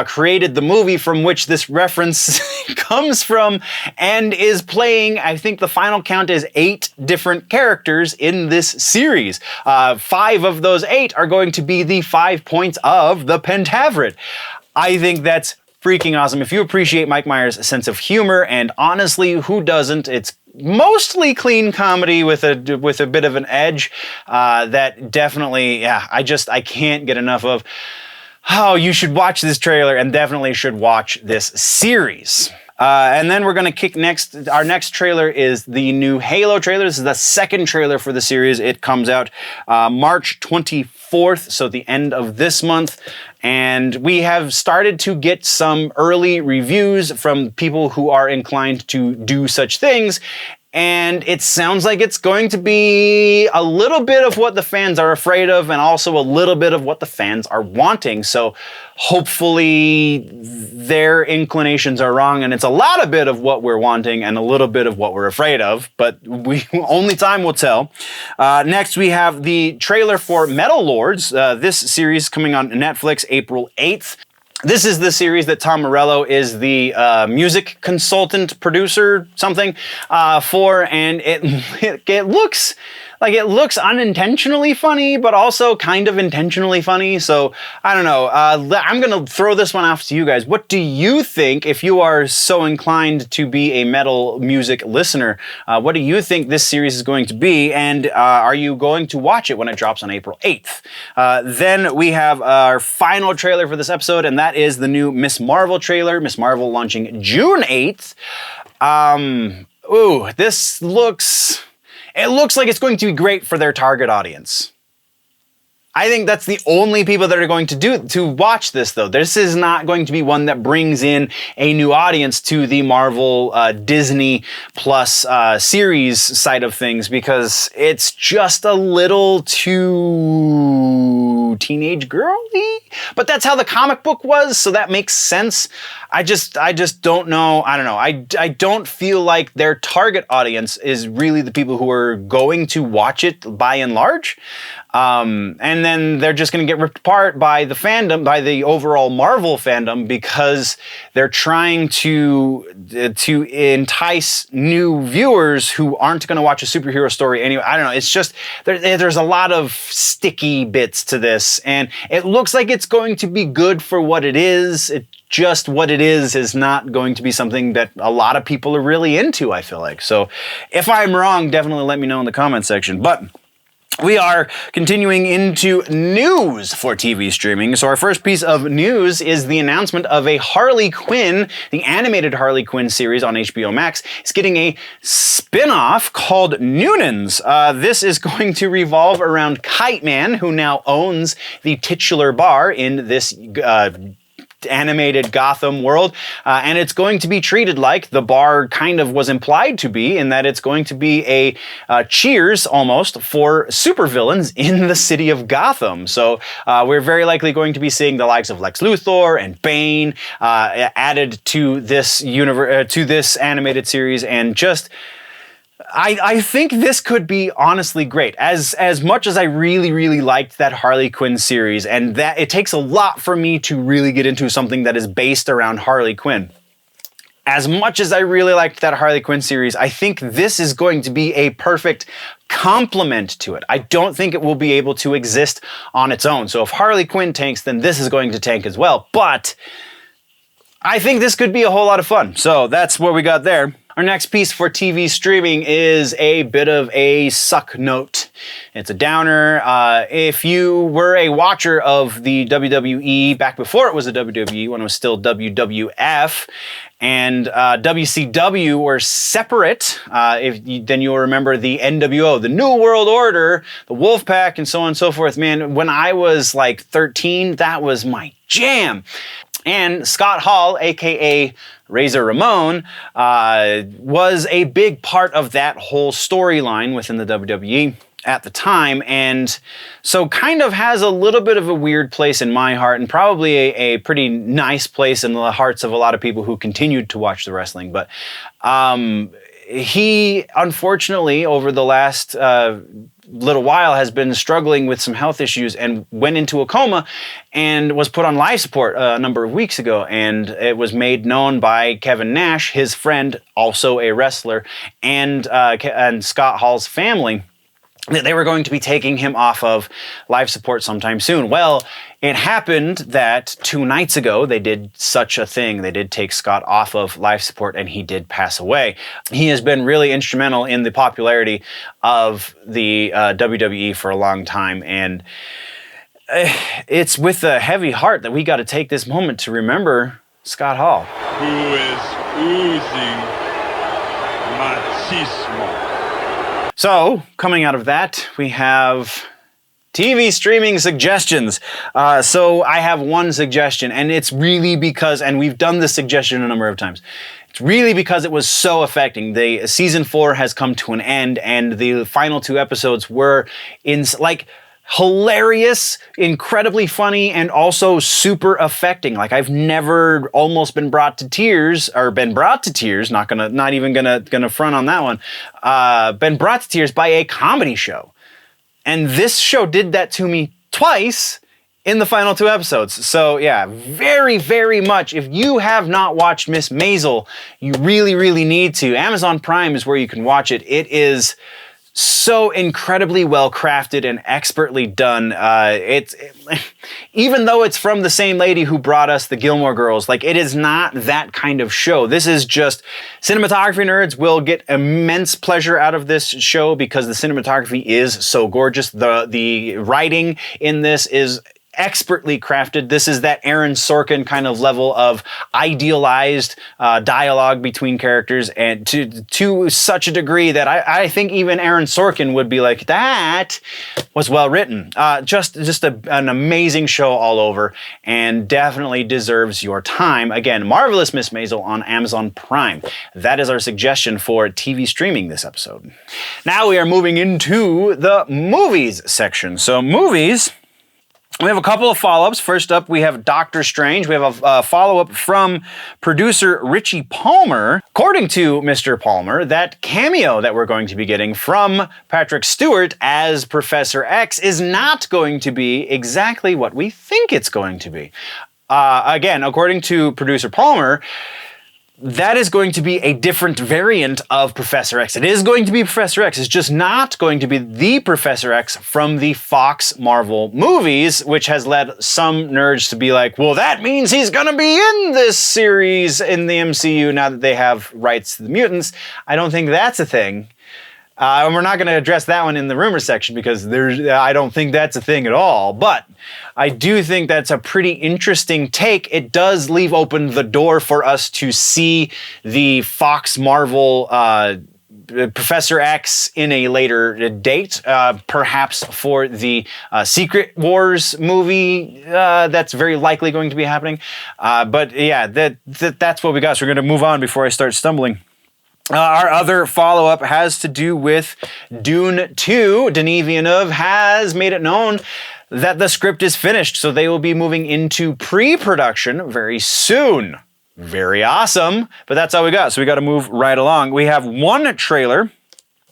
created the movie from which this reference comes from, and is playing, I think the final count is 8 different characters in this series. 5 of those 8 are going to be the 5 points of the Pentaveret. I think that's freaking awesome. If you appreciate Mike Myers' sense of humor, and honestly, who doesn't? It's mostly clean comedy with a bit of an edge that definitely, I can't get enough of. Oh, you should watch this trailer and definitely should watch this series. And then we're going to kick next. Our next trailer is the new Halo trailer. This is the second trailer for the series. It comes out March 24th, so the end of this month. And we have started to get some early reviews from people who are inclined to do such things. And it sounds like it's going to be a little bit of what the fans are afraid of and also a little bit of what the fans are wanting. So hopefully their inclinations are wrong and it's a lot of bit of what we're wanting and a little bit of what we're afraid of, but only time will tell. Next, we have the trailer for Metal Lords. This series coming on Netflix April 8th. This is the series that Tom Morello is the music consultant, producer, something for, and it looks like it looks unintentionally funny, but also kind of intentionally funny. So I don't know. I'm gonna throw this one off to you guys. What do you think, if you are so inclined to be a metal music listener? What do you think this series is going to be? And are you going to watch it when it drops on April 8th? Then we have our final trailer for this episode, and that is the new Miss Marvel trailer. Miss Marvel launching June 8th. This looks... It looks like it's going to be great for their target audience. I think that's the only people that are going to watch this, though. This is not going to be one that brings in a new audience to the Marvel Disney Plus series side of things, because it's just a little too teenage girly. But that's how the comic book was, so that makes sense. I just don't know. I don't know. I don't feel like their target audience is really the people who are going to watch it by and large. And then they're just going to get ripped apart by the fandom, by the overall Marvel fandom, because they're trying to entice new viewers who aren't going to watch a superhero story anyway. I don't know. It's just, there's a lot of sticky bits to this, and it looks like it's going to be good for what it is. Just what it is not going to be something that a lot of people are really into, I feel like. So if I'm wrong, definitely let me know in the comment section. But we are continuing into news for TV streaming. So our first piece of news is the announcement of a Harley Quinn, the animated Harley Quinn series on HBO Max. It's getting a spin-off called Noonans. This is going to revolve around Kite Man, who now owns the titular bar in this animated Gotham world, and it's going to be treated like the bar kind of was implied to be, in that it's going to be a Cheers almost for supervillains in the city of Gotham. So we're very likely going to be seeing the likes of Lex Luthor and Bane added to this universe, to this animated series, and just I think this could be honestly great. As much as I really liked that Harley Quinn series, and that it takes a lot for me to really get into something that is based around Harley Quinn. As much as I really liked that Harley Quinn series, I think this is going to be a perfect complement to it. I don't think it will be able to exist on its own. So if Harley Quinn tanks, then this is going to tank as well. But I think this could be a whole lot of fun. So that's what we got there. Our next piece for TV streaming is a bit of a suck note. It's a downer. If you were a watcher of the WWE back before it was the WWE, when it was still WWF, and WCW were separate, then you'll remember the NWO, the New World Order, the Wolfpack, and so on and so forth. Man, when I was like 13, that was my jam. And Scott Hall, aka Razor Ramon, was a big part of that whole storyline within the WWE at the time, and so kind of has a little bit of a weird place in my heart, and probably a pretty nice place in the hearts of a lot of people who continued to watch the wrestling. But he, unfortunately, over the last little while has been struggling with some health issues and went into a coma and was put on life support a number of weeks ago. And it was made known by Kevin Nash, his friend, also a wrestler, and Scott Hall's family, that they were going to be taking him off of life support sometime soon. Well, it happened that 2 nights ago, they did such a thing. They did take Scott off of life support, and he did pass away. He has been really instrumental in the popularity of the WWE for a long time, and it's with a heavy heart that we got to take this moment to remember Scott Hall, who is oozing machismo. So, coming out of that, we have TV streaming suggestions. So I have one suggestion, and it's really because, and we've done this suggestion a number of times, it's really because it was so affecting. The season 4 has come to an end, and the final 2 episodes were hilarious, incredibly funny, and also super affecting. Like, I've never almost been brought to tears, or been brought to tears, not even gonna front on that one, been brought to tears by a comedy show. And this show did that to me twice in the final 2 episodes. So yeah, very, very much. If you have not watched Miss Maisel, you really, really need to. Amazon Prime is where you can watch it. It is so incredibly well crafted and expertly done. Even though it's from the same lady who brought us the Gilmore Girls, like, it is not that kind of show. This is just, cinematography nerds will get immense pleasure out of this show because the cinematography is so gorgeous. The writing in this is expertly crafted. This is that Aaron Sorkin kind of level of idealized dialogue between characters, and to such a degree that I think even Aaron Sorkin would be like, that was well written. Just an amazing show all over, and definitely deserves your time. Again, Marvelous Miss Maisel on Amazon Prime. That is our suggestion for TV streaming this episode. Now we are moving into the movies section. So movies, we have a couple of follow-ups. First up, we have Doctor Strange. We have a follow-up from producer Richie Palmer. According to Mr. Palmer, that cameo that we're going to be getting from Patrick Stewart as Professor X is not going to be exactly what we think it's going to be. Again, according to producer Palmer, that is going to be a different variant of Professor X. It is going to be Professor X. It's just not going to be the Professor X from the Fox Marvel movies, which has led some nerds to be like, well, that means he's going to be in this series in the MCU now that they have rights to the mutants. I don't think that's a thing. And we're not going to address that one in the rumor section because I don't think that's a thing at all. But I do think that's a pretty interesting take. It does leave open the door for us to see the Fox Marvel Professor X in a later date, perhaps for the Secret Wars movie that's very likely going to be happening. But yeah, that's what we got. So we're going to move on before I start stumbling. Our other follow-up has to do with Dune 2. Denis Villeneuve has made it known that the script is finished, so they will be moving into pre-production very soon. Very awesome, but that's all we got, so we got to move right along. We have one trailer.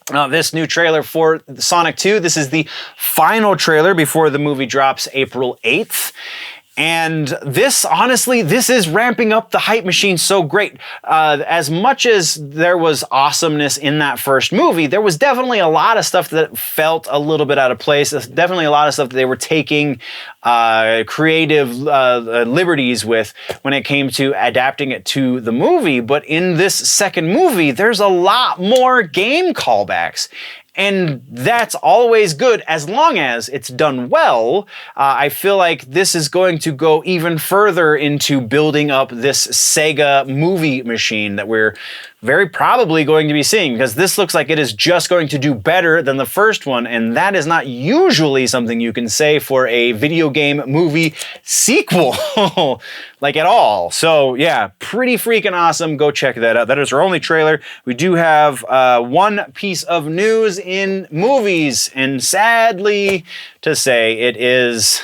This new trailer for Sonic 2. This is the final trailer before the movie drops April 8th. And this, honestly, this is ramping up the hype machine so great. As much as there was awesomeness in that first movie, there was definitely a lot of stuff that felt a little bit out of place. There's definitely a lot of stuff that they were taking creative liberties with when it came to adapting it to the movie. But in this second movie, there's a lot more game callbacks. And that's always good as long as it's done well. I feel like this is going to go even further into building up this Sega movie machine that we're very probably going to be seeing, because this looks like it is just going to do better than the first one, and that is not usually something you can say for a video game movie sequel, like at all. So yeah, pretty freaking awesome. Go check that out. That is our only trailer. We do have one piece of news in movies, and sadly to say, it is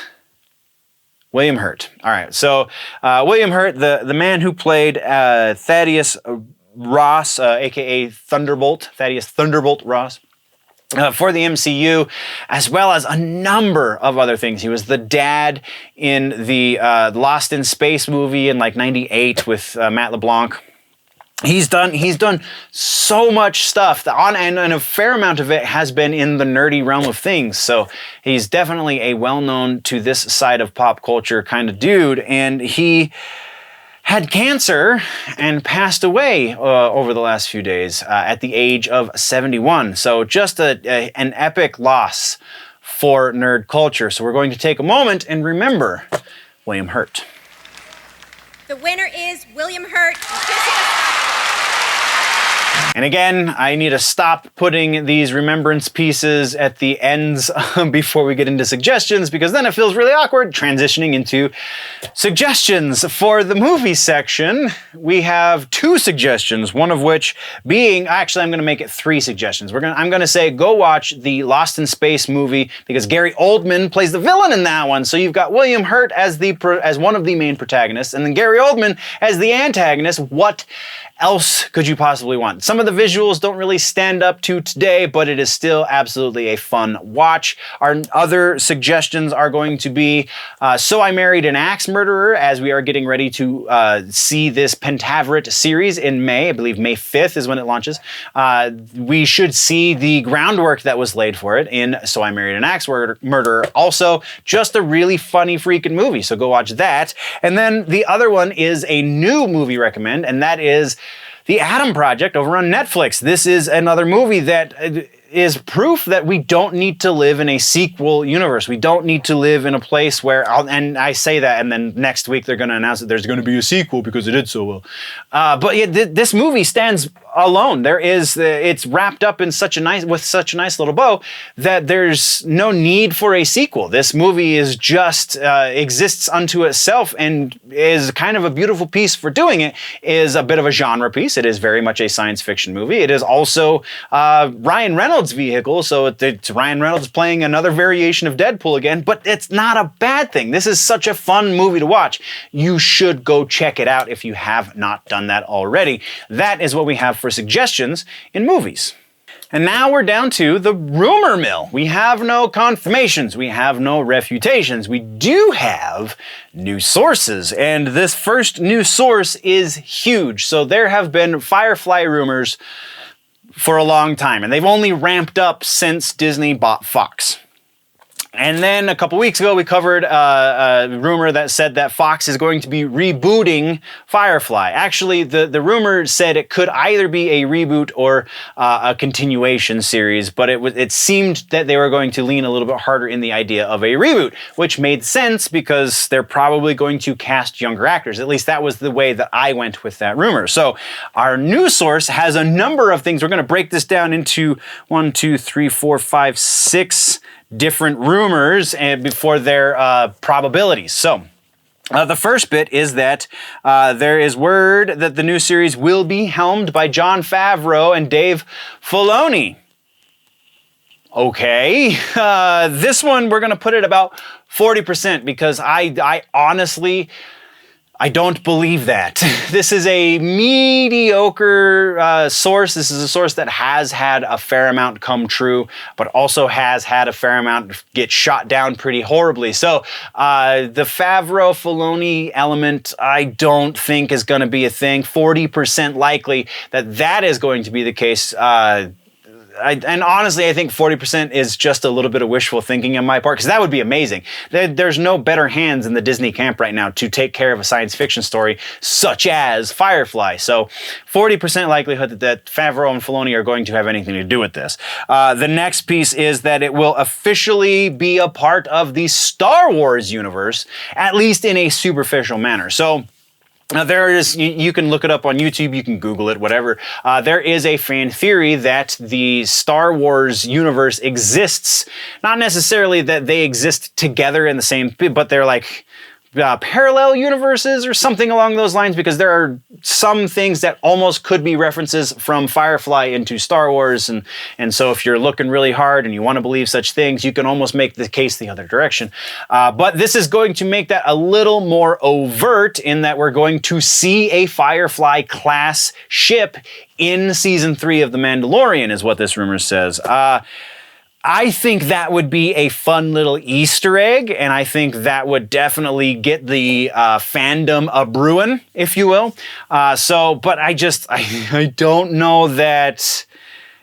William Hurt. All right, so William Hurt, the man who played Thaddeus Ross, aka Thunderbolt, Thaddeus Thunderbolt Ross, for the MCU, as well as a number of other things. He was the dad in the Lost in Space movie in like '98 with Matt LeBlanc. He's done so much stuff and a fair amount of it has been in the nerdy realm of things. So he's definitely a well-known to this side of pop culture kind of dude, and he had cancer and passed away over the last few days at the age of 71. So just an epic loss for nerd culture. So we're going to take a moment and remember William Hurt. The winner is William Hurt. And again, I need to stop putting these remembrance pieces at the ends before we get into suggestions, because then it feels really awkward transitioning into suggestions. For the movie section, we have 2 suggestions, one of which being, actually I'm going to make it 3 suggestions. I'm going to say go watch the Lost in Space movie, because Gary Oldman plays the villain in that one. So you've got William Hurt as one of the main protagonists, and then Gary Oldman as the antagonist. What else could you possibly want? Some of the visuals don't really stand up to today, but it is still absolutely a fun watch. Our other suggestions are going to be So I Married an Axe Murderer, as we are getting ready to see this Pentaveret series in May. I believe May 5th is when it launches. We should see the groundwork that was laid for it in So I Married an Axe Murderer. Also, just a really funny freaking movie, so go watch that. And then the other one is a new movie recommend, and that is The Adam Project over on Netflix. This is another movie that is proof that we don't need to live in a sequel universe. We don't need to live in a place where, and I say that, and then next week they're going to announce that there's going to be a sequel because it did so well. But yeah, this movie stands alone. It's wrapped up in such a nice little bow that there's no need for a sequel. This movie is just exists unto itself and is kind of a beautiful piece for doing it. Is a bit of a genre piece. It is very much a science fiction movie. It is also Ryan Reynolds' vehicle, so it's Ryan Reynolds playing another variation of Deadpool again, but it's not a bad thing. This is such a fun movie to watch. You should go check it out if you have not done that already. That is what we have for suggestions in movies. And now we're down to the rumor mill. We have no confirmations. We have no refutations. We do have new sources, and this first new source is huge. So there have been Firefly rumors for a long time, and they've only ramped up since Disney bought Fox. And then a couple weeks ago, we covered a rumor that said that Fox is going to be rebooting Firefly. Actually, the rumor said it could either be a reboot or a continuation series, but it seemed that they were going to lean a little bit harder in the idea of a reboot, which made sense because they're probably going to cast younger actors. At least that was the way that I went with that rumor. So our news source has a number of things. We're going to break this down into 1, 2, 3, 4, 5, 6 different rumors and before their probabilities. So the first bit is that there is word that the new series will be helmed by Jon Favreau and Dave Filoni. Okay, this one we're going to put it about 40% because I honestly, I don't believe that. This is a mediocre source. This is a source that has had a fair amount come true, but also has had a fair amount get shot down pretty horribly. So the Favreau-Filoni element, I don't think is going to be a thing. 40% likely that that is going to be the case. And honestly, I think 40% is just a little bit of wishful thinking on my part, because that would be amazing. There's no better hands in the Disney camp right now to take care of a science fiction story such as Firefly. So 40% likelihood that Favreau and Filoni are going to have anything to do with this. The next piece is that it will officially be a part of the Star Wars universe, at least in a superficial manner. So now there is, you can look it up on YouTube, you can Google it, whatever. There is a fan theory that the Star Wars universe exists, not necessarily that they exist together in the same, but they're like parallel universes or something along those lines, because there are some things that almost could be references from Firefly into Star Wars, and so if you're looking really hard and you want to believe such things, you can almost make the case the other direction. But this is going to make that a little more overt in that we're going to see a Firefly class ship in season 3 of The Mandalorian, is what this rumor says. I think that would be a fun little Easter egg, and I think that would definitely get the fandom a-brewing, if you will. But I don't know that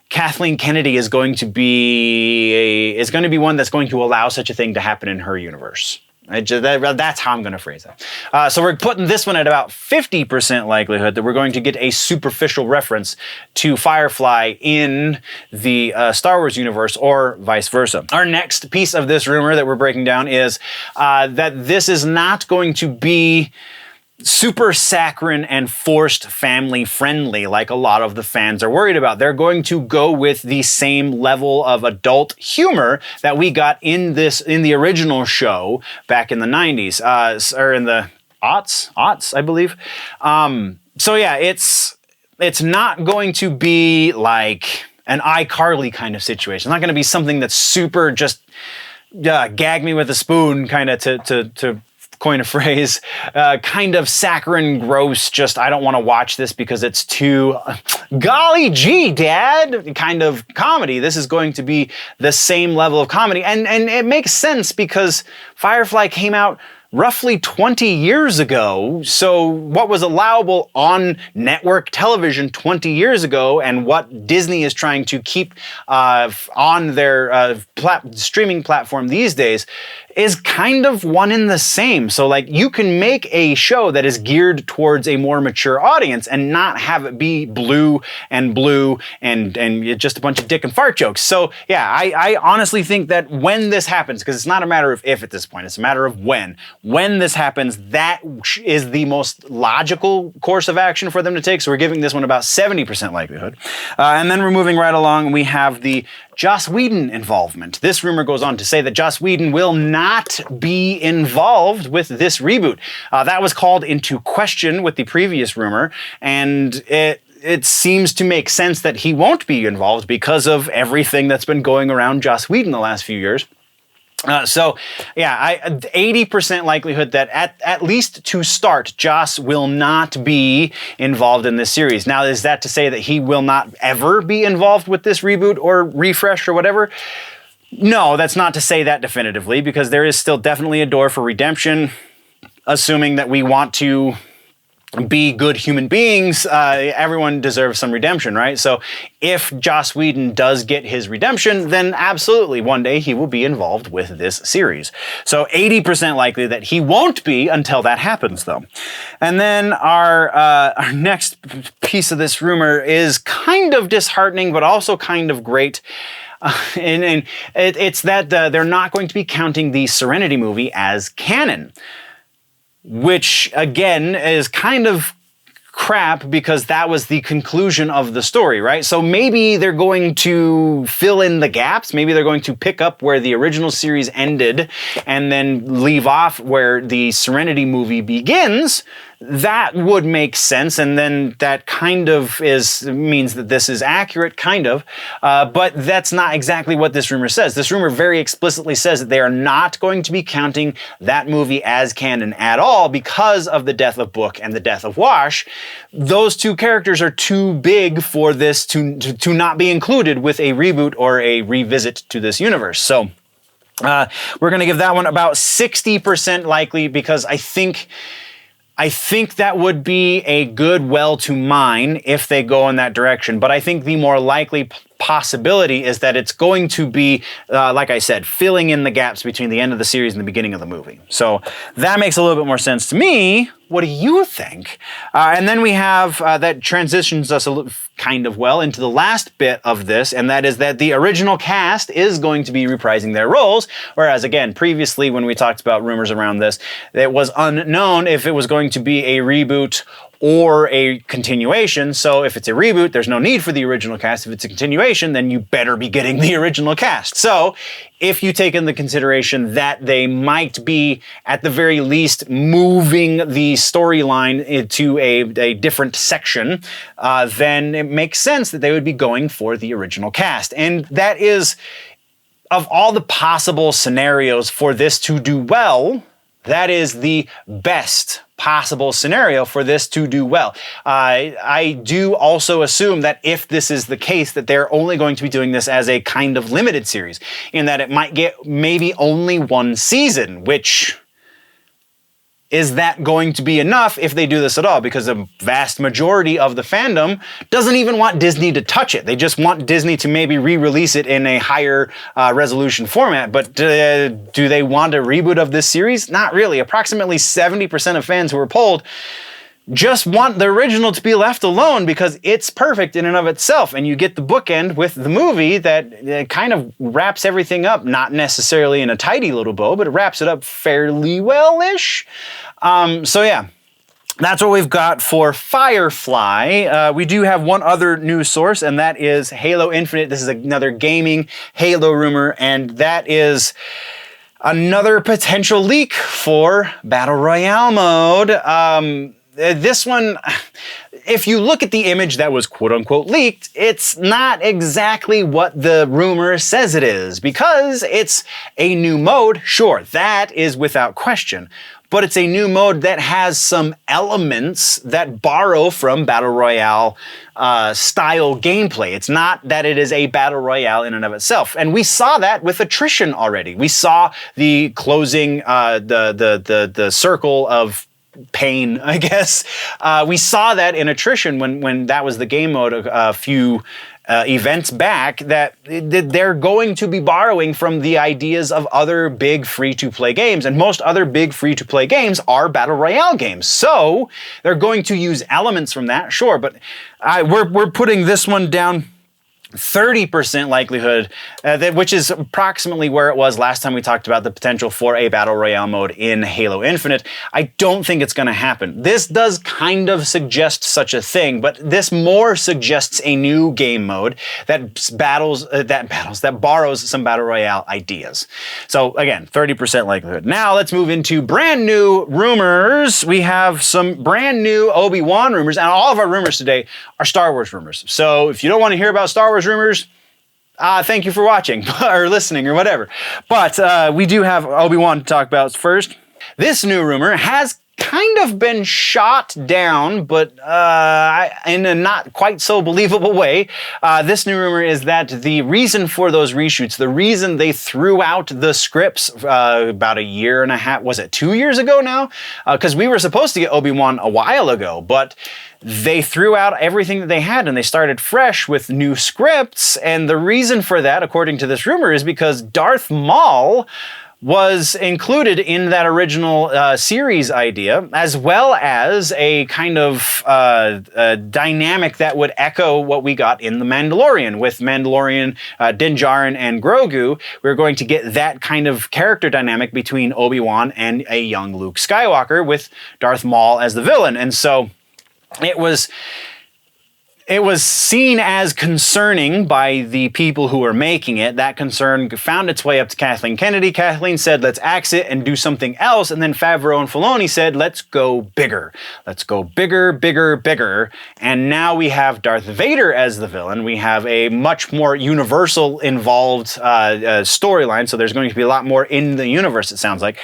Kathleen Kennedy is going to be one that's going to allow such a thing to happen in her universe. That's how I'm going to phrase that. So we're putting this one at about 50% likelihood that we're going to get a superficial reference to Firefly in the Star Wars universe, or vice versa. Our next piece of this rumor that we're breaking down is that this is not going to be super saccharine and forced family friendly like a lot of the fans are worried about. They're going to go with the same level of adult humor that we got in the original show back in the 90s, or in the aughts, I believe. So yeah, it's not going to be like an iCarly kind of situation. It's not going to be something that's super just gag me with a spoon kind of to coin a phrase, kind of saccharine, gross, just I don't want to watch this because it's too golly gee, Dad, kind of comedy. This is going to be the same level of comedy. And it makes sense because Firefly came out roughly 20 years ago. So what was allowable on network television 20 years ago and what Disney is trying to keep on their streaming platform these days is kind of one in the same. So like you can make a show that is geared towards a more mature audience and not have it be blue and just a bunch of dick and fart jokes. So yeah, I honestly think that when this happens, because it's not a matter of if at this point, it's a matter of when. When this happens, that is the most logical course of action for them to take. So we're giving this one about 70% likelihood. And then we're moving right along. We have the Joss Whedon involvement. This rumor goes on to say that Joss Whedon will not be involved with this reboot. That was called into question with the previous rumor, and it seems to make sense that he won't be involved because of everything that's been going around Joss Whedon the last few years. So yeah, 80% likelihood that at least to start, Joss will not be involved in this series. Now, is that to say that he will not ever be involved with this reboot or refresh or whatever? No, that's not to say that definitively, because there is still definitely a door for redemption, assuming that we want to be good human beings. Everyone deserves some redemption, right? So if Joss Whedon does get his redemption, then absolutely one day he will be involved with this series. So 80% likely that he won't be until that happens, though. And then our next piece of this rumor is kind of disheartening, but also kind of great. And it's that they're not going to be counting the Serenity movie as canon, which again is kind of crap because that was the conclusion of the story, right? So maybe they're going to fill in the gaps. Maybe they're going to pick up where the original series ended and then leave off where the Serenity movie begins. that would make sense, and then that kind of means that this is accurate, kind of. But that's not exactly what this rumor says. This rumor very explicitly says that they are not going to be counting that movie as canon at all because of the death of Book and the death of Wash. Those two characters are too big for this to not be included with a reboot or a revisit to this universe. So we're going to give that one about 60% likely, because I think that would be a good well to mine if they go in that direction. But I think the more likely possibility is that it's going to be, like I said, filling in the gaps between the end of the series and the beginning of the movie. So that makes a little bit more sense to me. What do you think? And then we have, that transitions us kind of well into the last bit of this, and that is that the original cast is going to be reprising their roles, whereas again, previously when we talked about rumors around this, it was unknown if it was going to be a reboot or a continuation. So if it's a reboot, there's no need for the original cast. If it's a continuation, then you better be getting the original cast. So if you take into consideration that they might be, at the very least, moving the storyline into a different section, then it makes sense that they would be going for the original cast. And that is, of all the possible scenarios for this to do well, that is the best possible scenario for this to do well. I do also assume that if this is the case, that they're only going to be doing this as a kind of limited series, in that it might get maybe only one season, which... is that going to be enough if they do this at all? Because the vast majority of the fandom doesn't even want Disney to touch it. They just want Disney to maybe re-release it in a higher resolution format. But do they want a reboot of this series? Not really. Approximately 70% of fans who were polled just want the original to be left alone because it's perfect in and of itself. And you get the bookend with the movie that kind of wraps everything up, not necessarily in a tidy little bow, but it wraps it up fairly well-ish. So yeah, that's what we've got for Firefly. We do have one other news source, and that is Halo Infinite. This is another gaming Halo rumor, and that is another potential leak for Battle Royale mode. This one, if you look at the image that was quote-unquote leaked, it's not exactly what the rumor says it is, because it's a new mode. Sure, that is without question, but it's a new mode that has some elements that borrow from Battle Royale style gameplay. It's not that it is a Battle Royale in and of itself. And we saw that with attrition already. We saw the closing, the circle of pain, I guess. We saw that in attrition when that was the game mode a few events back, that they're going to be borrowing from the ideas of other big free-to-play games, and most other big free-to-play games are Battle Royale games. So they're going to use elements from that, sure, but we're putting this one down 30% likelihood, which is approximately where it was last time we talked about the potential for a Battle Royale mode in Halo Infinite. I don't think it's going to happen. This does kind of suggest such a thing, but this more suggests a new game mode that borrows some Battle Royale ideas. So again, 30% likelihood. Now let's move into brand new rumors. We have some brand new Obi-Wan rumors, and all of our rumors today are Star Wars rumors. So if you don't want to hear about Star Wars rumors, thank you for watching or listening or whatever. But we do have Obi-Wan to talk about first. This new rumor has kind of been shot down, but in a not quite so believable way. This new rumor is that the reason for those reshoots, the reason they threw out the scripts about a year and a half, was it 2 years ago now? Because we were supposed to get Obi-Wan a while ago, but they threw out everything that they had and they started fresh with new scripts. And the reason for that, according to this rumor, is because Darth Maul was included in that original series idea, as well as a kind of dynamic that would echo what we got in The Mandalorian. With Mandalorian, Din Djarin, and Grogu, we're going to get that kind of character dynamic between Obi-Wan and a young Luke Skywalker, with Darth Maul as the villain. And so it it was seen as concerning by the people who were making it. That concern found its way up to Kathleen Kennedy. Kathleen said, let's axe it and do something else. And then Favreau and Filoni said, let's go bigger. Let's go bigger, bigger, bigger. And now we have Darth Vader as the villain. We have a much more universal involved storyline. So there's going to be a lot more in the universe, it sounds like.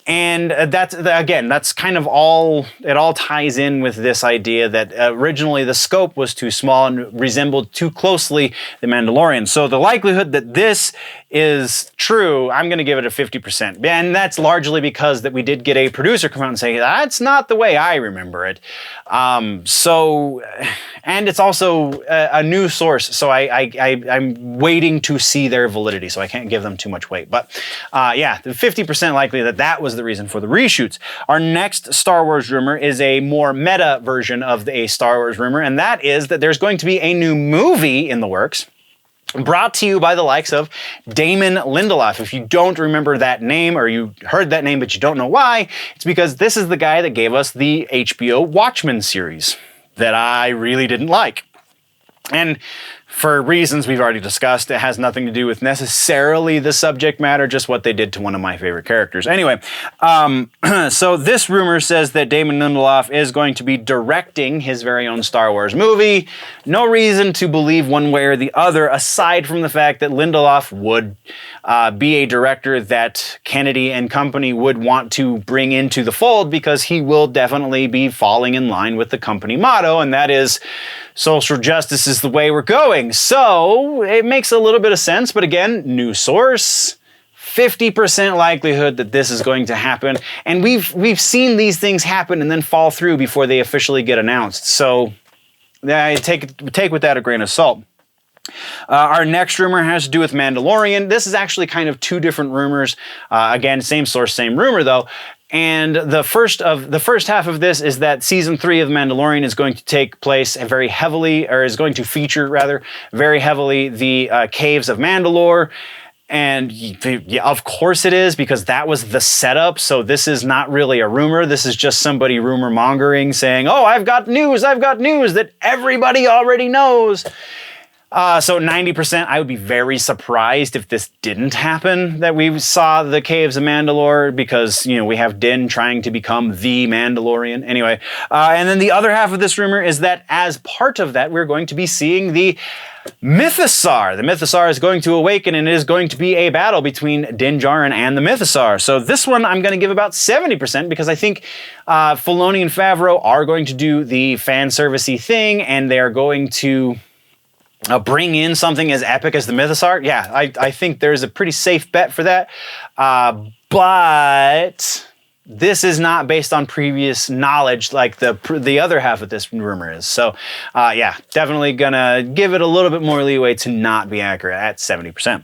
And that's kind of all, it all ties in with this idea that originally the scope was too small and resembled too closely The Mandalorian. So the likelihood that this is true, I'm going to give it a 50%. And that's largely because that we did get a producer come out and say, that's not the way I remember it. And it's also a new source, so I'm waiting to see their validity, so I can't give them too much weight. But yeah, the 50% likely that was the reason for the reshoots. Our next Star Wars rumor is a more meta version of a Star Wars rumor, and that is that there's going to be a new movie in the works, brought to you by the likes of Damon Lindelof. If you don't remember that name, or you heard that name but you don't know why, it's because this is the guy that gave us the HBO Watchmen series that I really didn't like. And for reasons we've already discussed, it has nothing to do with necessarily the subject matter, just what they did to one of my favorite characters. Anyway, so this rumor says that Damon Lindelof is going to be directing his very own Star Wars movie. No reason to believe one way or the other, aside from the fact that Lindelof would be a director that Kennedy and company would want to bring into the fold, because he will definitely be falling in line with the company motto, and that is social justice is the way we're going. So it makes a little bit of sense, but again, new source, 50% likelihood that this is going to happen. And we've seen these things happen and then fall through before they officially get announced. So take with that a grain of salt. Our next rumor has to do with Mandalorian. This is actually kind of two different rumors. Again, same source, same rumor though. And the first half of this is that season 3 of The Mandalorian is going to take place very heavily, or is going to feature rather very heavily the caves of Mandalore. And yeah, of course it is, because that was the setup. So this is not really a rumor. This is just somebody rumor mongering saying, oh, I've got news that everybody already knows. So 90%, I would be very surprised if this didn't happen, that we saw the caves of Mandalore, because, you know, we have Din trying to become the Mandalorian. Anyway, and then the other half of this rumor is that as part of that, we're going to be seeing the Mythosaur. The Mythosaur is going to awaken, and it is going to be a battle between Din Djarin and the Mythosaur. So this one I'm going to give about 70%, because I think Filoni and Favreau are going to do the fan servicey thing, and they are going to bring in something as epic as the Mythosaur. Yeah, I think there's a pretty safe bet for that. But this is not based on previous knowledge like the other half of this rumor is. So yeah, definitely gonna give it a little bit more leeway to not be accurate at 70%.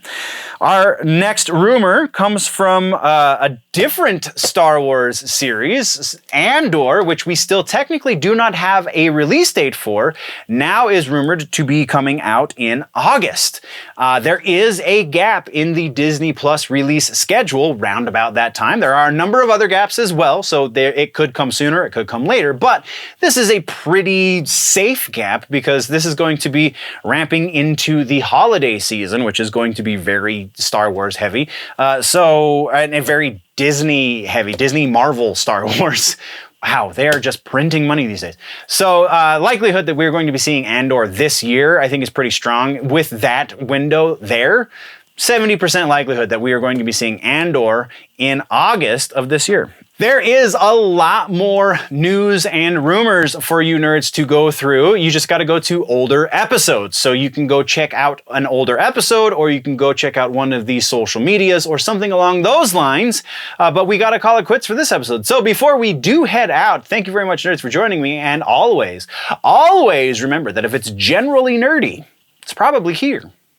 Our next rumor comes from a different Star Wars series, Andor, which we still technically do not have a release date for, now is rumored to be coming out in August. There is a gap in the Disney Plus release schedule round about that time. There are a number of other gaps as well, so it could come sooner, it could come later, but this is a pretty safe gap, because this is going to be ramping into the holiday season, which is going to be very Star Wars heavy, and a very Disney heavy, Disney Marvel Star Wars. Wow, they are just printing money these days. So likelihood that we're going to be seeing Andor this year, I think, is pretty strong. With that window there, 70% likelihood that we are going to be seeing Andor in August of this year. There is a lot more news and rumors for you nerds to go through. You just got to go to older episodes. So you can go check out an older episode, or you can go check out one of these social medias or something along those lines. But we got to call it quits for this episode. So before we do head out, thank you very much, nerds, for joining me. And always remember that if it's generally nerdy, it's probably here.